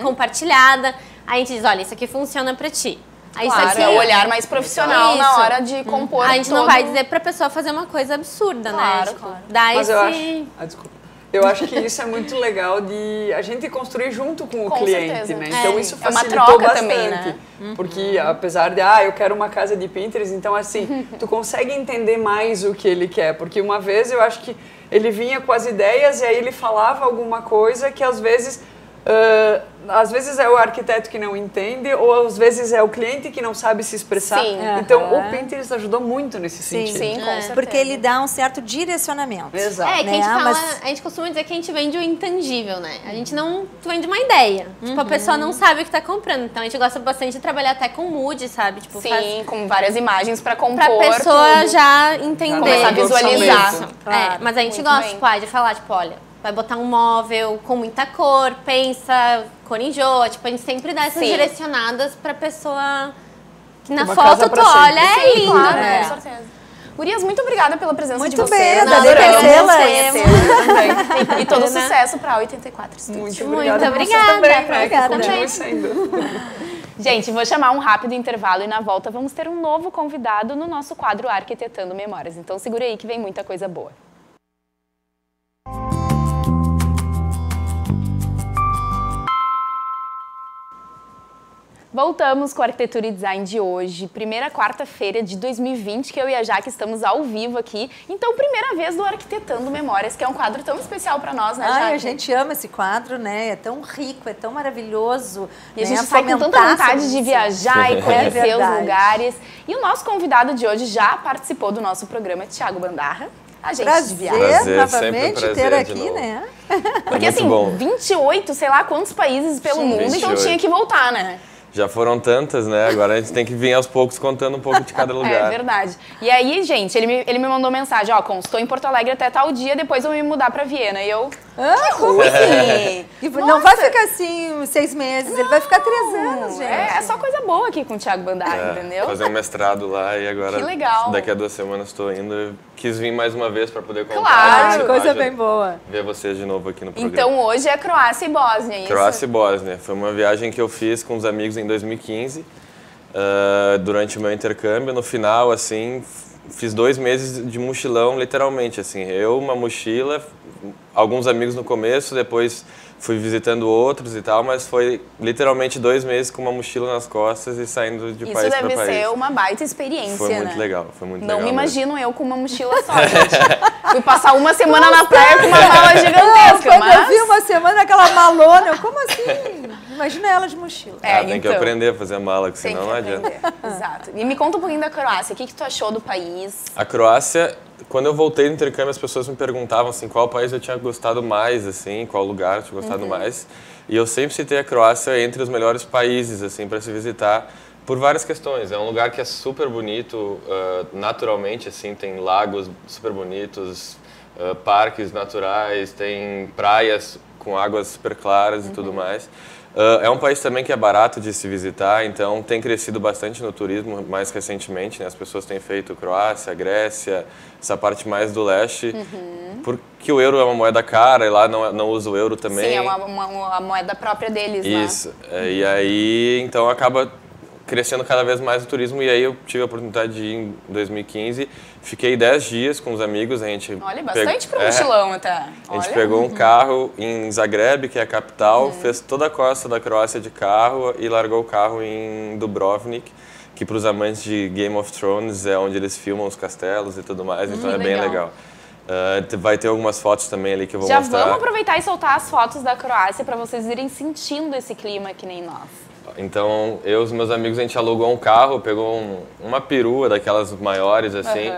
Speaker 5: compartilhada. Aí a gente diz, olha, isso aqui funciona pra ti. Aí
Speaker 2: Claro,
Speaker 5: isso aqui
Speaker 2: é o olhar mais profissional na
Speaker 5: Isso.
Speaker 2: hora de compor
Speaker 5: a gente não
Speaker 2: todo-
Speaker 5: vai dizer pra pessoa fazer uma coisa absurda,
Speaker 2: Claro,
Speaker 5: né? Tipo,
Speaker 2: claro.
Speaker 5: dá
Speaker 4: Mas
Speaker 5: esse...
Speaker 4: eu acho... desculpa. Eu acho que isso é muito legal de a gente construir junto com o
Speaker 2: Com
Speaker 4: cliente,
Speaker 2: certeza.
Speaker 4: né? Então isso
Speaker 2: É uma
Speaker 4: facilitou
Speaker 2: troca
Speaker 4: bastante.
Speaker 2: também, né?
Speaker 4: Porque apesar de, eu quero uma casa de Pinterest, então assim, tu consegue entender mais o que ele quer. Porque uma vez eu acho que ele vinha com as ideias e aí ele falava alguma coisa que às vezes é o arquiteto que não entende ou às vezes é o cliente que não sabe se expressar.
Speaker 2: Sim.
Speaker 4: Então
Speaker 3: Aham.
Speaker 4: o Pinterest ajudou muito nesse sentido.
Speaker 2: Sim, com certeza.
Speaker 3: Porque ele dá um certo direcionamento.
Speaker 4: Exato.
Speaker 5: É, que a gente
Speaker 3: né?
Speaker 5: fala,
Speaker 3: Mas-
Speaker 5: a gente costuma dizer que a gente vende o intangível, né? A gente não vende uma ideia. Tipo, a pessoa não sabe o que tá comprando. Então a gente gosta bastante de trabalhar até com mood, sabe? Tipo,
Speaker 2: Sim, com várias imagens pra compor
Speaker 5: pra pessoa
Speaker 2: tudo.
Speaker 5: já entender.
Speaker 2: Começar a visualizar.
Speaker 5: Isso.
Speaker 3: Claro.
Speaker 5: Mas a gente
Speaker 2: Muito
Speaker 5: gosta,
Speaker 2: bem.
Speaker 5: tipo, de falar, tipo, olha, vai botar um móvel com muita cor, pensa, cor enjoa. Tipo, a gente sempre dá essas
Speaker 2: Sim.
Speaker 5: direcionadas pra pessoa que na
Speaker 4: Uma
Speaker 5: foto
Speaker 4: casa
Speaker 5: tu
Speaker 4: pra sempre.
Speaker 5: olha, é lindo,
Speaker 2: Claro,
Speaker 5: né?
Speaker 2: com certeza. Gurias, muito obrigada pela presença
Speaker 3: Muito
Speaker 2: de vocês.
Speaker 3: bem,
Speaker 2: Nós
Speaker 3: adorei
Speaker 2: adoramos
Speaker 3: conhecê-las.
Speaker 2: conhecê-las. E todo
Speaker 5: Né?
Speaker 2: sucesso pra 84 Estúdio.
Speaker 4: Muito
Speaker 5: Muito
Speaker 4: obrigada.
Speaker 5: obrigada,
Speaker 4: Você também, né?
Speaker 3: obrigada.
Speaker 4: Que continue
Speaker 5: Também.
Speaker 4: sendo.
Speaker 2: Gente, vou chamar um rápido intervalo e na volta vamos ter um novo convidado no nosso quadro Arquitetando Memórias. Então segura aí que vem muita coisa boa. Voltamos com a Arquitetura e Design de hoje, primeira quarta-feira de 2020, que eu e a Jaque estamos ao vivo aqui. Então, primeira vez do Arquitetando Memórias, que é um quadro tão especial para nós, né, Jaque?
Speaker 3: A gente ama esse quadro, né? É tão rico, é tão maravilhoso.
Speaker 2: E a gente sai com tanta vontade de viajar e conhecer os lugares. E o nosso convidado de hoje já participou do nosso programa, Thiago Bandarra. A gente
Speaker 3: prazer novamente ter aqui, né?
Speaker 2: Porque assim, bom. 28, sei lá quantos países pelo mundo, 28. Então tinha que voltar, né?
Speaker 6: Já foram tantas, né? Agora a gente tem que vir aos poucos contando um pouco de cada lugar.
Speaker 2: É verdade. E aí, gente, ele me mandou mensagem, ó, estou em Porto Alegre até tal dia, depois eu vou me mudar pra Viena. E eu, que ruim!
Speaker 3: E não vai ficar assim 6 meses, ele vai ficar 3 anos, gente.
Speaker 2: É só coisa boa aqui com o Thiago Bandarra, entendeu?
Speaker 6: Fazer um mestrado lá e agora,
Speaker 2: que legal.
Speaker 6: Daqui a 2 semanas estou indo. Eu quis vir mais uma vez para poder contar.
Speaker 2: Claro,
Speaker 3: coisa bem boa.
Speaker 6: Ver vocês de novo aqui no programa.
Speaker 2: Então hoje é Croácia e Bósnia, é isso?
Speaker 6: Croácia e Bósnia. Foi uma viagem que eu fiz com os amigos em 2015, durante o meu intercâmbio. No final, assim, fiz 2 meses de mochilão, literalmente, assim. Eu, uma mochila, alguns amigos no começo, depois fui visitando outros e tal, mas foi literalmente 2 meses com uma mochila nas costas e saindo de país para país.
Speaker 2: Isso deve ser uma baita experiência,
Speaker 6: foi muito legal, foi muito
Speaker 2: legal.
Speaker 6: Não
Speaker 2: me imagino eu com uma mochila só, gente. Fui passar uma semana na praia com uma mala gigantesca,
Speaker 3: quando
Speaker 2: mas...
Speaker 3: eu vi uma semana aquela malona, eu, como assim? Imagina ela de mochila.
Speaker 6: Tem que aprender a fazer mala, que senão não adianta.
Speaker 2: Exato. E me conta um pouquinho da Croácia, o que tu achou do país?
Speaker 6: A Croácia, quando eu voltei do intercâmbio, as pessoas me perguntavam assim, qual país eu tinha gostado mais, assim, qual lugar eu tinha gostado mais. E eu sempre citei a Croácia entre os melhores países, assim, para se visitar, por várias questões. É um lugar que é super bonito, naturalmente, assim, tem lagos super bonitos, parques naturais, tem praias com águas super claras e tudo mais. É um país também que é barato de se visitar, então tem crescido bastante no turismo mais recentemente, né? As pessoas têm feito Croácia, Grécia, essa parte mais do leste, porque o euro é uma moeda cara e lá não usa o euro também.
Speaker 2: Sim, é uma moeda própria deles,
Speaker 6: Isso. Né? E aí, então acaba crescendo cada vez mais o turismo, e aí eu tive a oportunidade de ir em 2015, fiquei 10 dias com os amigos, a gente...
Speaker 2: Olha, bastante pro mochilão até.
Speaker 6: A gente pegou um carro em Zagreb, que é a capital, fez toda a costa da Croácia de carro e largou o carro em Dubrovnik, que para os amantes de Game of Thrones é onde eles filmam os castelos e tudo mais, então é bem legal. Vai ter algumas fotos também ali que eu vou mostrar.
Speaker 2: Já vamos aproveitar e soltar as fotos da Croácia para vocês irem sentindo esse clima que nem nós.
Speaker 6: Então, eu e os meus amigos, a gente alugou um carro, pegou uma perua daquelas maiores, assim,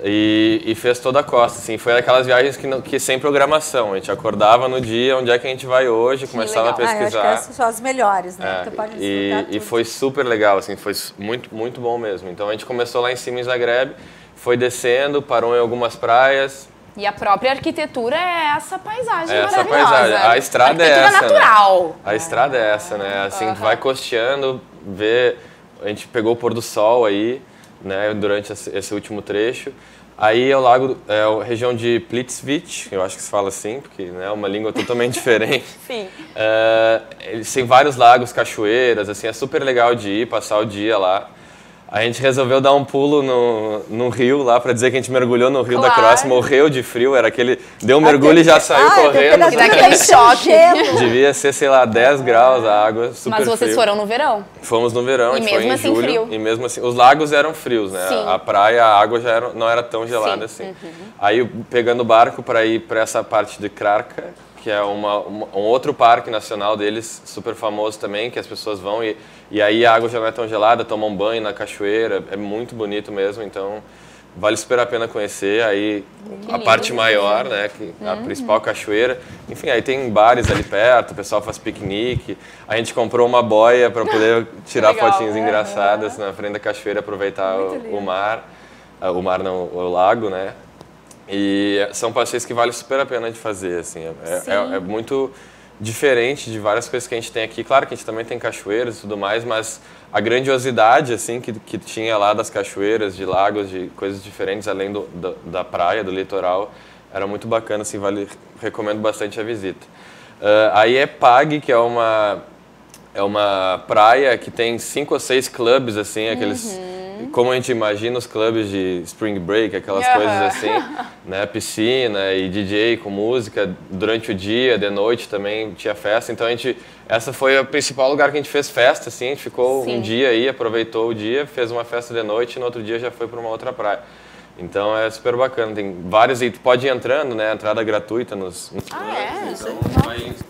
Speaker 6: e fez toda a costa, assim. Foi aquelas viagens que sem programação. A gente acordava no dia, onde é que a gente vai hoje, começava a pesquisar.
Speaker 3: Eu acho que são as melhores, né?
Speaker 6: E foi super legal, assim, foi muito, muito bom mesmo. Então, a gente começou lá em cima em Zagreb, foi descendo, parou em algumas praias.
Speaker 2: E a própria arquitetura é essa paisagem maravilhosa.
Speaker 6: Essa paisagem. A estrada é essa,
Speaker 2: natural.
Speaker 6: Né? A estrada é essa, né? Assim, tu vai costeando, a gente pegou o pôr do sol aí, né? Durante esse último trecho. Aí é o lago, a região de Plitvice, eu acho que se fala assim, porque né, é uma língua totalmente diferente.
Speaker 2: Sim.
Speaker 6: Eles têm vários lagos, cachoeiras, assim, é super legal de ir, passar o dia lá. A gente resolveu dar um pulo no rio lá pra dizer que a gente mergulhou no rio da Croácia, morreu de frio, era aquele... Deu um mergulho e já saiu correndo.
Speaker 2: E daquele choque.
Speaker 6: Devia ser, sei lá, 10 graus a água, super frio.
Speaker 2: Mas vocês foram no verão?
Speaker 6: Fomos no verão, a gente foi em julho.
Speaker 2: Frio.
Speaker 6: E mesmo assim, os lagos eram frios, né?
Speaker 2: Sim.
Speaker 6: A praia, a água já não era tão gelada assim. Aí pegando o barco para ir para essa parte de Krka, que é um outro parque nacional deles, super famoso também, que as pessoas vão e aí a água já não é tão gelada, tomam banho na cachoeira, é muito bonito mesmo, então vale super a pena conhecer. Aí a parte maior, né, a principal cachoeira, enfim, aí tem bares ali perto, o pessoal faz piquenique, a gente comprou uma boia para poder tirar fotinhas engraçadas na frente da cachoeira, aproveitar o mar não, o lago, né. E são passeios que vale super a pena de fazer, assim, é muito diferente de várias coisas que a gente tem aqui. Claro que a gente também tem cachoeiras e tudo mais, mas a grandiosidade, assim, que tinha lá das cachoeiras, de lagos, de coisas diferentes, além da praia, do litoral, era muito bacana, assim, recomendo bastante a visita. Aí é Pag, que é uma praia que tem 5 ou 6 clubes, assim, aqueles como a gente imagina os clubes de Spring Break, aquelas coisas assim, né? Piscina e DJ com música durante o dia, de noite também tinha festa. Então essa foi o principal lugar que a gente fez festa, assim. A gente ficou um dia aí, aproveitou o dia, fez uma festa de noite e no outro dia já foi para uma outra praia. Então é super bacana, tem vários e tu pode ir entrando, né? Entrada gratuita nos clubes.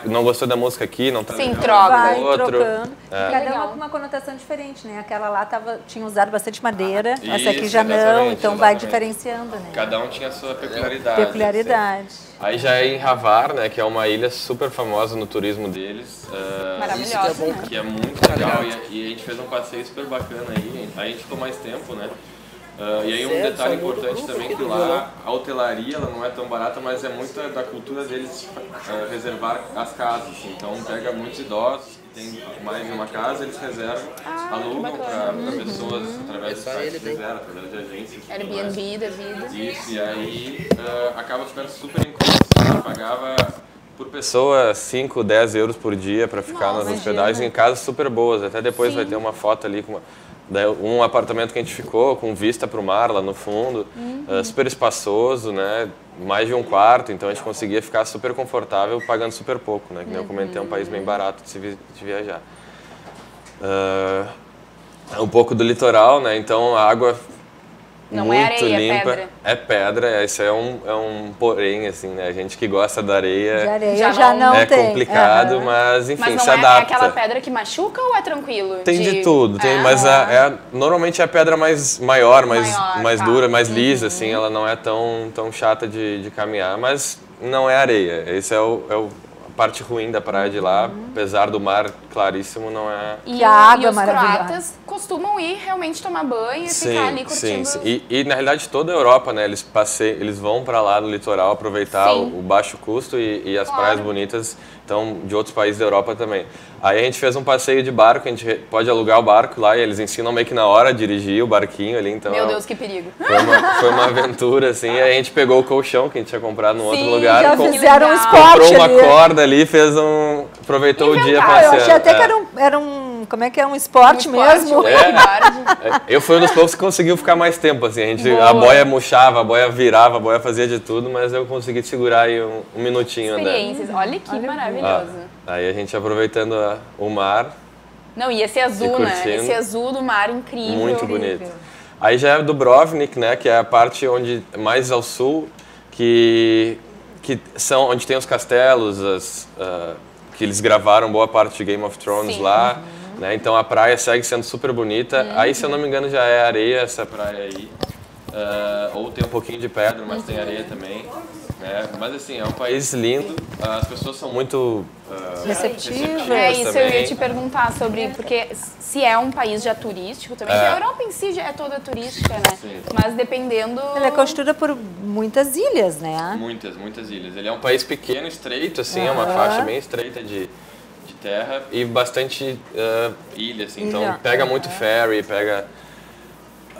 Speaker 6: Não gostou da música aqui, não tá
Speaker 2: Sim,
Speaker 6: legal,
Speaker 2: troca.
Speaker 3: Vai
Speaker 6: outro.
Speaker 3: trocando. Cada
Speaker 2: Legal.
Speaker 3: uma com uma conotação diferente, né? Aquela lá tinha usado bastante madeira,
Speaker 6: Isso,
Speaker 3: essa aqui já não,
Speaker 6: exatamente,
Speaker 3: então vai
Speaker 6: exatamente.
Speaker 3: diferenciando, né?
Speaker 6: Cada um tinha a sua peculiaridade.
Speaker 3: Peculiaridade.
Speaker 6: Assim. Aí já é em Havar, né? Que é uma ilha super famosa no turismo deles.
Speaker 2: Maravilhosa, né?
Speaker 6: Que é muito legal e a gente fez um passeio super bacana aí. Aí a gente ficou mais tempo, né? E aí um detalhe importante também que lá a hotelaria ela não é tão barata, mas é muito da cultura deles reservar as casas. Então pega muitos idosos que tem mais de uma casa, eles reservam, alugam para pessoas através do site que fizeram, através de agências.
Speaker 2: Airbnb da vida.
Speaker 6: Isso, e aí acaba ficando super em conta. Você pagava por pessoa 5, 10 euros por dia para ficar nas hospedagens em casas super boas. Até depois vai ter uma foto ali com um apartamento que a gente ficou com vista para o mar lá no fundo, super espaçoso, né? Mais de um quarto, então a gente conseguia ficar super confortável pagando super pouco, né? Que nem eu comentei, é um país bem barato de viajar. Um pouco do litoral, né? Então a água
Speaker 2: Não
Speaker 6: muito
Speaker 2: é areia,
Speaker 6: limpa.
Speaker 2: é pedra.
Speaker 6: É pedra, isso é um porém, assim, né? A gente que gosta da areia,
Speaker 3: De areia
Speaker 2: Já
Speaker 3: já
Speaker 2: não-
Speaker 3: não
Speaker 6: é
Speaker 3: tem.
Speaker 6: complicado,
Speaker 3: Aham.
Speaker 6: mas enfim,
Speaker 2: Mas não
Speaker 6: se
Speaker 2: é
Speaker 6: adapta.
Speaker 2: aquela pedra que machuca ou é tranquilo?
Speaker 6: Tem de tudo, mas normalmente é a pedra maior, mais
Speaker 2: tá.
Speaker 6: dura, mais lisa, assim, ela não é tão chata de caminhar, mas não é areia. Esse é a parte ruim da praia de lá, apesar do mar claríssimo, não é...
Speaker 2: E,
Speaker 3: Que a água
Speaker 2: e
Speaker 3: é
Speaker 2: os
Speaker 3: maravilhosa.
Speaker 2: croatas costumam ir realmente tomar banho e ficar ali curtindo.
Speaker 6: Sim. E na realidade toda a Europa, né, eles vão para lá no litoral aproveitar
Speaker 2: Sim.
Speaker 6: o baixo custo e as praias bonitas, então de outros países da Europa também. Aí a gente fez um passeio de barco, a gente pode alugar o barco lá e eles ensinam meio que na hora a dirigir o barquinho ali, então...
Speaker 2: Meu Deus, que perigo.
Speaker 6: Foi uma aventura, assim, aí a gente pegou o colchão que a gente tinha comprado num outro
Speaker 2: Sim,
Speaker 6: lugar,
Speaker 3: Já
Speaker 2: Com-
Speaker 3: fizeram um
Speaker 2: legal.
Speaker 3: esporte
Speaker 6: comprou uma
Speaker 3: ali.
Speaker 6: corda ali, aproveitou o dia
Speaker 2: Inventaram.
Speaker 6: passeando.
Speaker 3: Eu achei até que era um, como é que é, um esporte mesmo.
Speaker 2: wakeboard.
Speaker 6: Eu fui um dos poucos que conseguiu ficar mais tempo, assim, a boia murchava, a boia virava, a boia fazia de tudo, mas eu consegui segurar aí um minutinho andando.
Speaker 2: Experiências. Olha que maravilhoso.
Speaker 6: Aí a gente aproveitando o mar,
Speaker 2: Não, e esse azul, né?
Speaker 6: curtindo.
Speaker 2: Esse azul do mar incrível.
Speaker 6: muito bonito. Aí já é Dubrovnik, né, que é a parte onde mais ao sul, que são onde tem os castelos, que eles gravaram boa parte de Game of Thrones
Speaker 2: Sim.
Speaker 6: lá, né? Então a praia segue sendo super bonita. Aí, se eu não me engano, já é areia essa praia aí. Ou tem um pouquinho de pedra, mas tem areia também. Né? Mas assim, é um país lindo, as pessoas são muito
Speaker 3: Receptivas.
Speaker 2: É isso, eu
Speaker 6: também.
Speaker 2: ia te perguntar sobre, porque se é um país já turístico também, porque a Europa em si já é toda turística, né?
Speaker 6: Sim.
Speaker 2: Mas dependendo...
Speaker 3: Ela é constituída por muitas ilhas, né?
Speaker 6: Muitas ilhas. Ele é um país pequeno, estreito, assim, é uma faixa bem estreita de terra e bastante ilha, assim. Então
Speaker 3: Ilha.
Speaker 6: pega muito ferry, pega...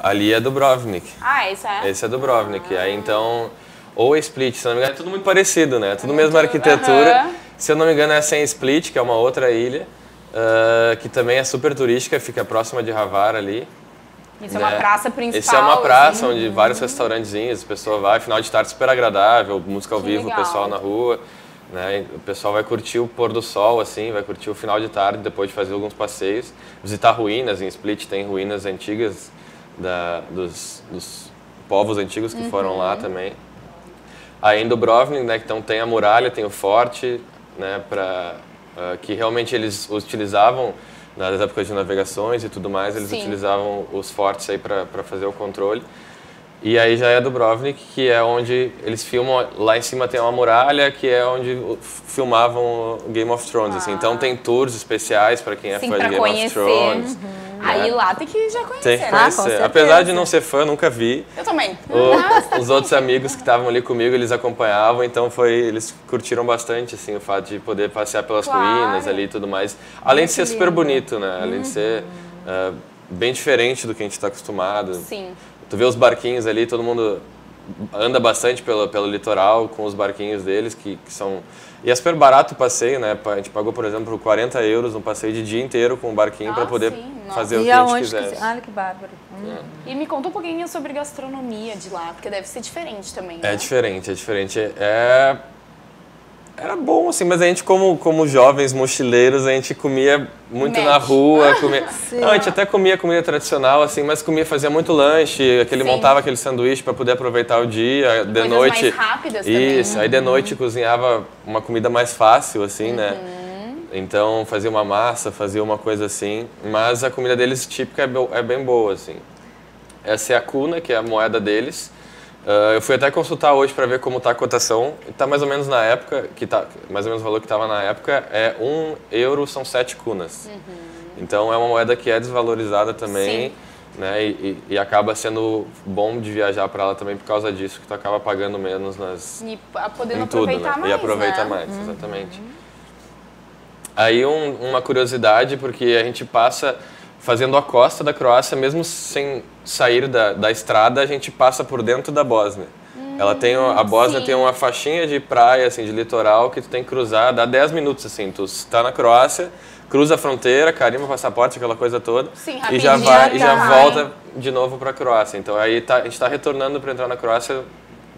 Speaker 6: Ali é Dubrovnik.
Speaker 2: Ah, isso é?
Speaker 6: Esse é Dubrovnik. Aí então... Ou é Split, se não me engano, é tudo muito parecido, né? Tudo mesma arquitetura. Se eu não me engano, essa é em Split, que é uma outra ilha, que também é super turística, fica próxima de Havar ali.
Speaker 2: Isso é uma praça principal.
Speaker 6: Essa é uma praça
Speaker 2: assim.
Speaker 6: onde vários restaurantezinhos, a pessoa vai, final de tarde super agradável, música ao
Speaker 2: Que
Speaker 6: vivo,
Speaker 2: legal.
Speaker 6: o pessoal na rua, né? O pessoal vai curtir o pôr do sol, assim, vai curtir o final de tarde, depois de fazer alguns passeios, visitar ruínas. Em Split tem ruínas antigas dos povos antigos que foram lá também. Aí em Dubrovnik, né, então tem a muralha, tem o forte, né, que realmente eles utilizavam nas épocas de navegações e tudo mais, eles
Speaker 2: Sim.
Speaker 6: utilizavam os fortes aí para fazer o controle. E aí já é Dubrovnik, que é onde eles filmam, lá em cima tem uma muralha, que é onde filmavam o Game of Thrones, assim. Então tem tours especiais para quem é
Speaker 2: Sim,
Speaker 6: fã de
Speaker 2: pra
Speaker 6: Game
Speaker 2: conhecer.
Speaker 6: of Thrones.
Speaker 2: Aí lá tem que já conhecer,
Speaker 6: Tem que
Speaker 2: né?
Speaker 3: com
Speaker 6: conhecer.
Speaker 3: certeza.
Speaker 6: Apesar de não ser fã, nunca vi.
Speaker 2: Eu também.
Speaker 6: Os outros amigos que estavam ali comigo, eles acompanhavam, então eles curtiram bastante, assim, o fato de poder passear pelas
Speaker 2: Claro.
Speaker 6: ruínas ali e tudo mais. Além de ser super bonito, né? Além de ser bem diferente do que a gente está acostumado.
Speaker 2: Sim.
Speaker 6: Tu vê os barquinhos ali, todo mundo anda bastante pelo litoral com os barquinhos deles, que são... E é super barato o passeio, né? A gente pagou, por exemplo, 40 euros um passeio de dia inteiro com o barquinho para poder fazer o que a gente quisesse.
Speaker 3: Olha que bárbaro.
Speaker 2: E me conta um pouquinho sobre gastronomia de lá, porque deve ser diferente também, né?
Speaker 6: É diferente, é diferente. Era bom, assim, mas a gente, como jovens mochileiros, a gente comia muito na rua. Não, a gente até comia comida tradicional, assim, mas fazia muito lanche, montava aquele sanduíche para poder aproveitar o dia. De
Speaker 2: Coisas
Speaker 6: noite,
Speaker 2: mais rápidas também.
Speaker 6: Isso, aí de noite cozinhava uma comida mais fácil, assim, né? Então fazia uma massa, fazia uma coisa assim, mas a comida deles típica é bem boa, assim. Essa é a kuna, que é a moeda deles. Eu fui até consultar hoje para ver como está a cotação. Está mais ou menos na época, mais ou menos o valor que estava na época, é 1 euro são 7 kunas. Então é uma moeda que é desvalorizada também, né? E acaba sendo bom de viajar para lá também por causa disso, que tu acaba pagando menos
Speaker 2: E podendo
Speaker 6: em tudo,
Speaker 2: aproveitar
Speaker 6: né?
Speaker 2: mais,
Speaker 6: E aproveita mais, exatamente. Aí uma curiosidade, porque a gente passa fazendo a costa da Croácia, mesmo sem sair da estrada, a gente passa por dentro da Bósnia. A Bósnia tem uma faixinha de praia, assim, de litoral, que tu tem que cruzar, dá 10 minutos, assim, tu está na Croácia, cruza a fronteira, carimba o passaporte, aquela coisa toda, e já volta de novo para a Croácia. Então aí a gente está retornando para entrar na Croácia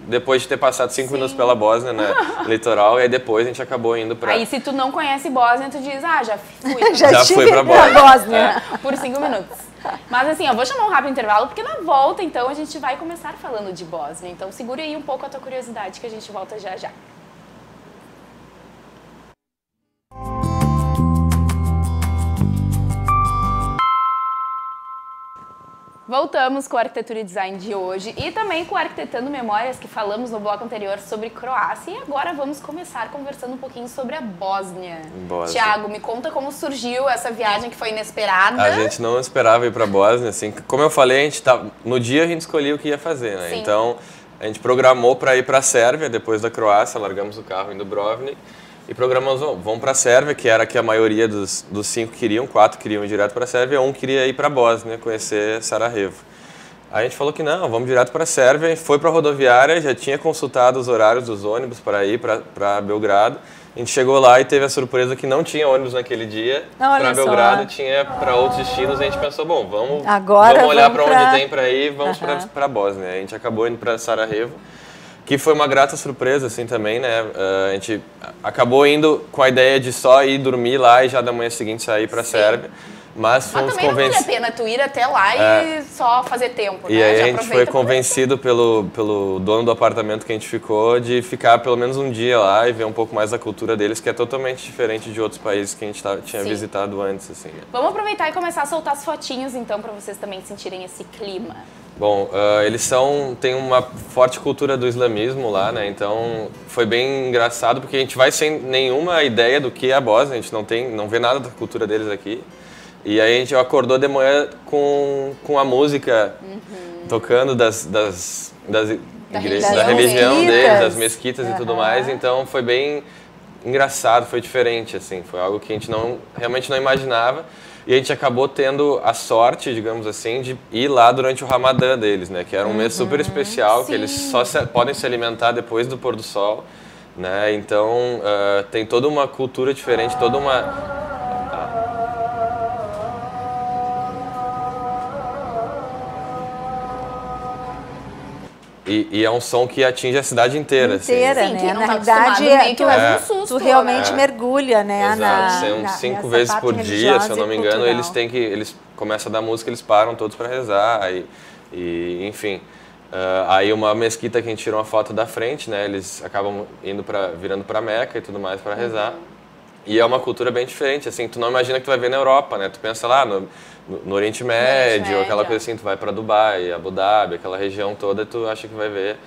Speaker 6: depois de ter passado 5 minutos pela Bósnia, né, litoral, e aí depois a gente acabou indo para...
Speaker 2: Aí se tu não conhece Bósnia, tu diz, já fui.
Speaker 6: já fui para
Speaker 3: Bósnia.
Speaker 2: Por 5 minutos. Mas assim, eu vou chamar um rápido intervalo, porque na volta, então, a gente vai começar falando de Bósnia. Então segure aí um pouco a tua curiosidade, que a gente volta já já. Voltamos com o Arquitetura e Design de hoje e também com o Arquitetando Memórias, que falamos no bloco anterior sobre Croácia. E agora vamos começar conversando um pouquinho sobre a Bósnia. Tiago, me conta como surgiu essa viagem que foi inesperada.
Speaker 6: A gente não esperava ir para a Bósnia, assim. Como eu falei, no dia a gente escolhia o que ia fazer, né? Então, a gente programou para ir para a Sérvia, depois da Croácia, largamos o carro em Dubrovnik. E programamos, vamos para a Sérvia, que era que a maioria dos 5 queriam, 4 queriam ir direto para a Sérvia, 1 queria ir para a Bósnia, conhecer Sarajevo. Aí a gente falou que não, vamos direto para a Sérvia, foi para a rodoviária, já tinha consultado os horários dos ônibus para ir para Belgrado. A gente chegou lá e teve a surpresa que não tinha ônibus naquele dia para Belgrado, tinha para outros destinos. A gente pensou, bom, vamos olhar para onde tem para ir, vamos para a Bósnia. A gente acabou indo para Sarajevo, que foi uma grata surpresa, assim, também, né? A gente acabou indo com a ideia de só ir dormir lá e já da manhã seguinte sair para a Sérvia. Mas fomos
Speaker 2: também não vale a pena tu ir até lá e só fazer tempo,
Speaker 6: né? E aí a gente foi convencido pelo dono do apartamento que a gente ficou de ficar pelo menos um dia lá e ver um pouco mais da cultura deles, que é totalmente diferente de outros países que a gente tinha visitado antes, assim, né?
Speaker 2: Vamos aproveitar e começar a soltar as fotinhos, então, para vocês também sentirem esse clima.
Speaker 6: Bom, eles têm uma forte cultura do islamismo lá, né? Então foi bem engraçado porque a gente vai sem nenhuma ideia do que é a Bósnia, a gente não vê nada da cultura deles aqui. E aí a gente acordou de manhã com a música tocando da religião deles, das mesquitas e tudo mais. Então foi bem engraçado, foi diferente, assim, foi algo que a gente realmente não imaginava. E a gente acabou tendo a sorte, digamos assim, de ir lá durante o Ramadã deles, né? Que era um mês super especial, que eles só podem se alimentar depois do pôr do sol, né? Então tem toda uma cultura diferente, toda uma... E é um som que atinge a cidade inteira.
Speaker 3: Inteira,
Speaker 6: assim.
Speaker 3: né? Na realidade, tu realmente mergulha, né?
Speaker 6: São 5 vezes por dia, se eu não me engano, eles começam a dar música, eles param todos para rezar, enfim. Aí uma mesquita que a gente tirou uma foto da frente, né? Eles acabam virando para Meca e tudo mais para rezar. E é uma cultura bem diferente, assim, tu não imagina que tu vai ver na Europa, né? Tu pensa lá no Oriente Médio, aquela coisa assim, tu vai para Dubai, Abu Dhabi, aquela região toda, tu acha que vai ver.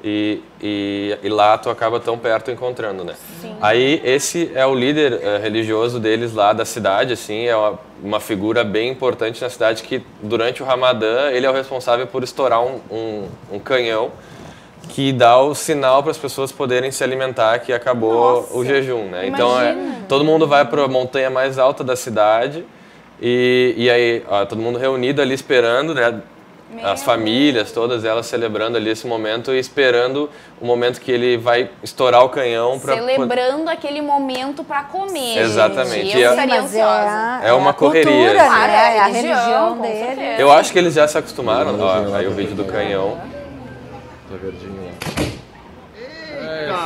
Speaker 6: E lá tu acaba tão perto encontrando, né? Sim. Aí esse é o líder religioso deles lá da cidade, assim, é uma figura bem importante na cidade que durante o Ramadã ele é o responsável por estourar um canhão que dá o sinal para as pessoas poderem se alimentar que acabou o jejum, né? Então todo mundo vai para a montanha mais alta da cidade e aí todo mundo reunido ali esperando, né? as famílias, todas elas celebrando ali esse momento e esperando o momento que ele vai estourar o canhão para
Speaker 2: celebrando aquele momento para comer.
Speaker 6: Exatamente.
Speaker 2: Gente. Eu estaria ansiosa.
Speaker 6: É uma correria.
Speaker 3: Cultura,
Speaker 6: assim.
Speaker 3: né? É a religião dele.
Speaker 2: certeza.
Speaker 6: Eu acho que eles já se acostumaram. Ó, aí o vídeo do canhão.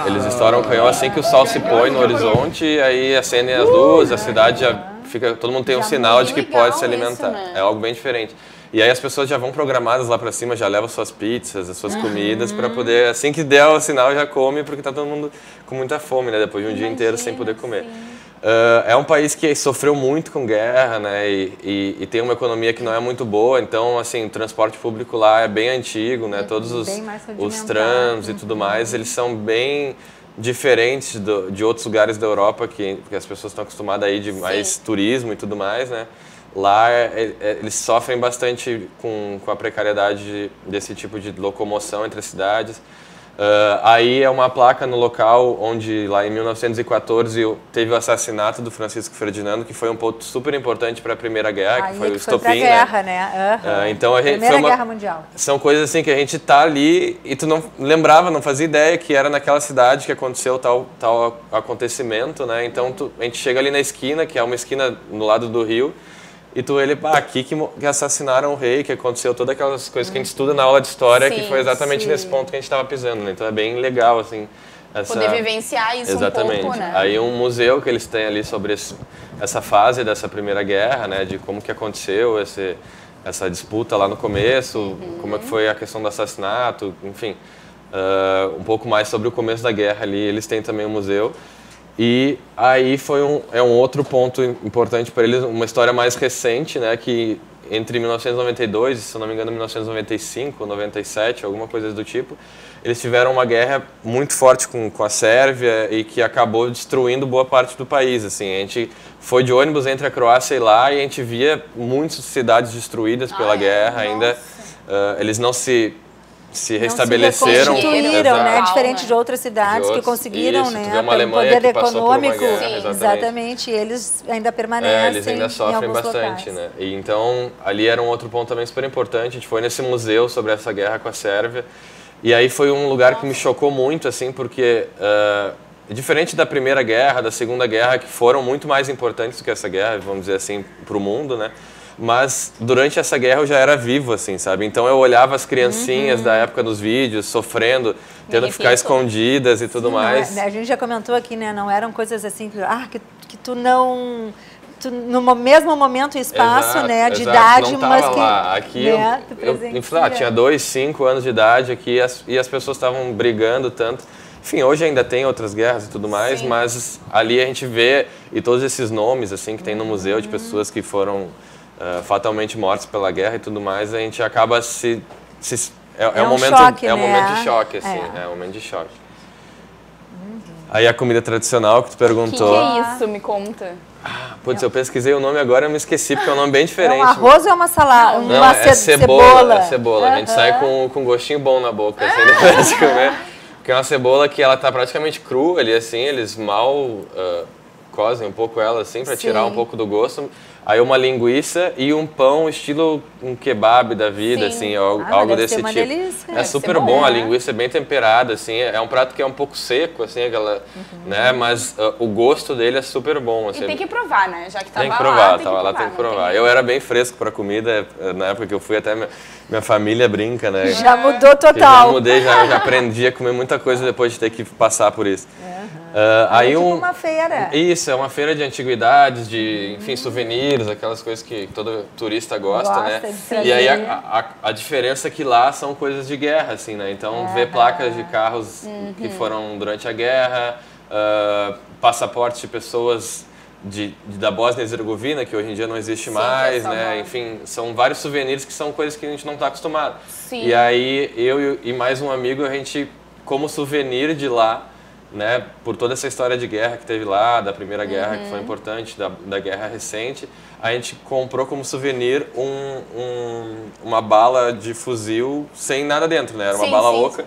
Speaker 6: Eles estouram o canhão assim que o sol se põe no horizonte, e aí acendem as luzes, a cidade já fica, todo mundo tem um sinal de que pode se alimentar.
Speaker 2: Isso, né?
Speaker 6: É algo bem diferente. E aí as pessoas já vão programadas lá pra cima, já levam suas pizzas, as suas comidas para poder, assim que der o sinal, já come, porque tá todo mundo com muita fome, né? Depois de um dia inteiro sem poder comer. É um país que sofreu muito com guerra, né? E tem uma economia que não é muito boa, então, assim, o transporte público lá é bem antigo, né? Todos os trams e tudo mais, eles são bem diferentes de outros lugares da Europa que as pessoas estão acostumadas a ir de mais turismo e tudo mais, né? Lá eles sofrem bastante com a precariedade desse tipo de locomoção entre as cidades. Aí é uma placa no local onde, lá em 1914, teve o assassinato do Francisco Ferdinando, que foi um ponto super importante para a Primeira Guerra, que foi o estopim,
Speaker 3: guerra, né?
Speaker 6: Então a gente,
Speaker 3: Primeira Guerra Mundial.
Speaker 6: São coisas assim que a gente tá ali e tu não lembrava, não fazia ideia que era naquela cidade que aconteceu tal acontecimento, né? Então a gente chega ali na esquina, que é uma esquina no lado do rio, e tu aqui que assassinaram o rei, que aconteceu todas aquelas coisas que a gente estuda na aula de história, que foi exatamente nesse ponto que a gente estava pisando, né? Então é bem legal, assim.
Speaker 2: Poder vivenciar isso um pouco, né?
Speaker 6: Aí um museu que eles têm ali sobre essa fase dessa Primeira Guerra, né? De como que aconteceu essa disputa lá no começo, como é que foi a questão do assassinato, enfim. Um pouco mais sobre o começo da guerra ali, eles têm também um museu. E aí foi um outro ponto importante para eles, uma história mais recente, né, que entre 1992 e, se eu não me engano, 1995 ou 97, alguma coisa do tipo, eles tiveram uma guerra muito forte com a Sérvia e que acabou destruindo boa parte do país. Assim, a gente foi de ônibus entre a Croácia e lá e a gente via muitas cidades destruídas pela guerra. Ainda eles não se restabeleceram.
Speaker 3: Se reconstruíram, né? Diferente de outras cidades que conseguiram,
Speaker 6: isso,
Speaker 3: né?
Speaker 6: Pelo
Speaker 3: poder econômico.
Speaker 6: Guerra,
Speaker 3: exatamente. Eles ainda permanecem.
Speaker 6: Eles ainda sofrem bastante, né? E então, ali era um outro ponto também super importante. A gente foi nesse museu sobre essa guerra com a Sérvia. E aí foi um lugar que me chocou muito, assim, porque diferente da Primeira Guerra, da Segunda Guerra, que foram muito mais importantes do que essa guerra, vamos dizer assim, para o mundo, né? Mas durante essa guerra eu já era vivo, assim, sabe? Então eu olhava as criancinhas da época dos vídeos, sofrendo, tendo que ficar escondidas e tudo mais.
Speaker 3: A gente já comentou aqui, né? Não eram coisas assim que tu não... no mesmo momento e espaço, né, de idade,
Speaker 6: não
Speaker 3: mas
Speaker 6: tava
Speaker 3: que
Speaker 6: lá. Aqui
Speaker 3: né,
Speaker 6: eu tinha 2, 5 anos de idade aqui e as pessoas estavam brigando tanto. Enfim, hoje ainda tem outras guerras e tudo mais, mas ali a gente vê e todos esses nomes assim que tem no museu de pessoas que foram fatalmente mortas pela guerra e tudo mais, a gente acaba é um momento
Speaker 3: choque,
Speaker 6: é um
Speaker 3: né?
Speaker 6: momento de choque, assim, é um momento de choque. Aí a comida tradicional que tu perguntou.
Speaker 2: Que é isso? Me conta.
Speaker 6: Putz, eu pesquisei o nome agora e eu me esqueci, porque é um nome bem diferente.
Speaker 3: É um arroz ou é uma salada?
Speaker 6: Não, é cebola. É cebola. A gente sai com um gostinho bom na boca, assim, depois de comer. Porque é uma cebola que ela tá praticamente crua ali, assim, eles mal cozem um pouco ela, assim, para tirar um pouco do gosto. Aí uma linguiça e um pão estilo um kebab da vida, assim, algo desse tipo.
Speaker 3: Delícia.
Speaker 6: É super bom, a linguiça é bem temperada, assim, é um prato que é um pouco seco, assim, aquela, né, mas o gosto dele é super bom, assim.
Speaker 2: E tem que provar, né, já que tava
Speaker 6: tem que provar,
Speaker 2: tem que
Speaker 6: provar. Eu era bem fresco para comida, na época que eu fui, até minha família brinca, né.
Speaker 3: Já mudou total.
Speaker 6: Já mudei, já aprendi a comer muita coisa depois de ter que passar por isso. Aí
Speaker 3: tipo uma feira.
Speaker 6: Isso, é uma feira de antiguidades, de, enfim, souvenirs, aquelas coisas que todo turista gosta, né? E aí a diferença é que lá são coisas de guerra, assim, né? Então, ver placas de carros que foram durante a guerra, passaportes de pessoas da Bósnia e Herzegovina, que hoje em dia não existe mais, né? Enfim, são vários souvenirs que são coisas que a gente não está acostumado. E aí, eu e mais um amigo, a gente, como souvenir de lá, né, por toda essa história de guerra que teve lá, da Primeira Guerra, que foi importante, da guerra recente, a gente comprou como souvenir uma bala de fuzil sem nada dentro, né? Era uma bala oca.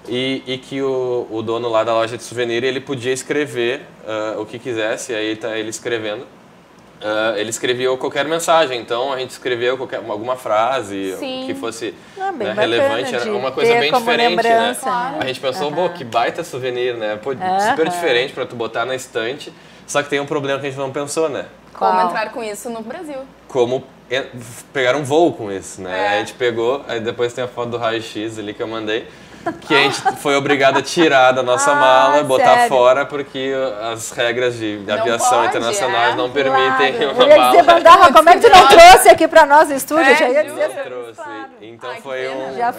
Speaker 6: E que o dono lá da loja de souvenir, ele podia escrever o que quisesse, aí tá ele escrevendo ele escrevia qualquer mensagem, então a gente escreveu alguma frase que fosse relevante, era uma coisa bem diferente, né?
Speaker 3: Claro.
Speaker 6: A gente pensou, que baita souvenir, né? Pô, super diferente para tu botar na estante, só que tem um problema que a gente não pensou, né?
Speaker 2: Como entrar com isso no Brasil?
Speaker 6: Como pegar um voo com isso, né? A gente pegou, aí depois tem a foto do raio-x ali que eu mandei, que a gente foi obrigado a tirar da nossa mala e botar fora, porque as regras de aviação internacionais não permitem uma
Speaker 3: eu ia dizer,
Speaker 6: mala.
Speaker 3: Bandarra, como é que tu não trouxe aqui pra nós no estúdio? Eu já ia dizer.
Speaker 6: Não trouxe. Então foi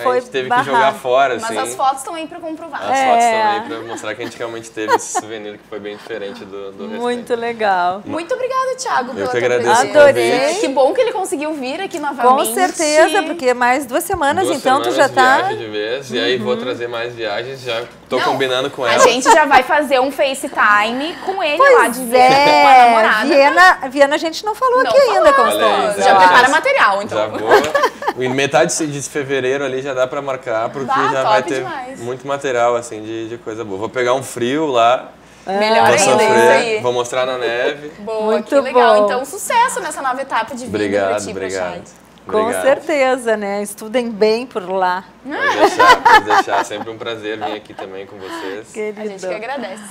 Speaker 3: foi
Speaker 6: a gente teve que jogar fora, assim.
Speaker 2: Mas as fotos estão aí pra comprovar.
Speaker 6: As fotos estão aí pra mostrar que a gente realmente teve esse souvenir que foi bem diferente do restante.
Speaker 3: Muito legal.
Speaker 2: Muito obrigada, Thiago, pela
Speaker 6: Eu que
Speaker 2: tua
Speaker 6: agradeço o
Speaker 2: presença.
Speaker 3: Adorei.
Speaker 2: Que bom que ele conseguiu vir aqui novamente.
Speaker 3: Com certeza, porque mais 2 semanas,
Speaker 6: 2
Speaker 3: então tu
Speaker 6: semanas
Speaker 3: já tá...
Speaker 6: viagem de vez, e aí vou trazer mais viagens, já tô
Speaker 2: Não,
Speaker 6: combinando com ela.
Speaker 2: A gente já vai fazer um FaceTime com ele lá de Viena, com a namorada.
Speaker 3: Viena a gente não falou
Speaker 2: Não
Speaker 3: aqui ainda,
Speaker 2: falou.
Speaker 3: Constância.
Speaker 2: Já prepara material, então.
Speaker 6: Já vou. Em metade de fevereiro ali já dá pra marcar, porque já vai ter muito material, assim, de coisa boa. Vou pegar um frio lá.
Speaker 2: Melhor
Speaker 6: Vou
Speaker 2: ainda,
Speaker 6: sofrer,
Speaker 2: isso aí.
Speaker 6: vou mostrar na neve.
Speaker 2: Boa,
Speaker 3: Muito
Speaker 2: que legal.
Speaker 3: bom.
Speaker 2: Então, sucesso nessa nova etapa de vida pra ti,
Speaker 6: Obrigado.
Speaker 3: Com certeza, né? Estudem bem por lá.
Speaker 6: Pode deixar. Sempre um prazer vir aqui também com vocês.
Speaker 3: Querido.
Speaker 2: A gente que agradece.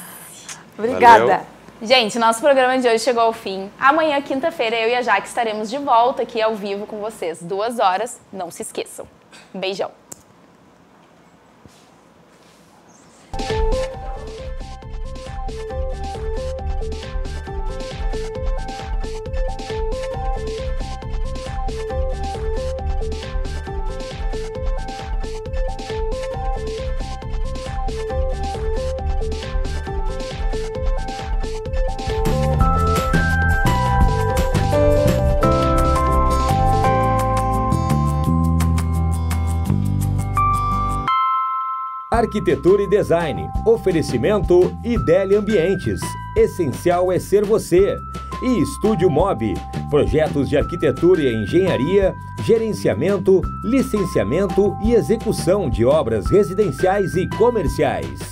Speaker 3: Obrigada.
Speaker 6: Valeu.
Speaker 2: Gente, nosso programa de hoje chegou ao fim. Amanhã, quinta-feira, eu e a Jaque estaremos de volta aqui ao vivo com vocês. 2 horas, não se esqueçam. Um beijão.
Speaker 1: Arquitetura e Design. Oferecimento Idélia Ambientes. Essencial é ser você. E Estúdio Mob. Projetos de arquitetura e engenharia, gerenciamento, licenciamento e execução de obras residenciais e comerciais.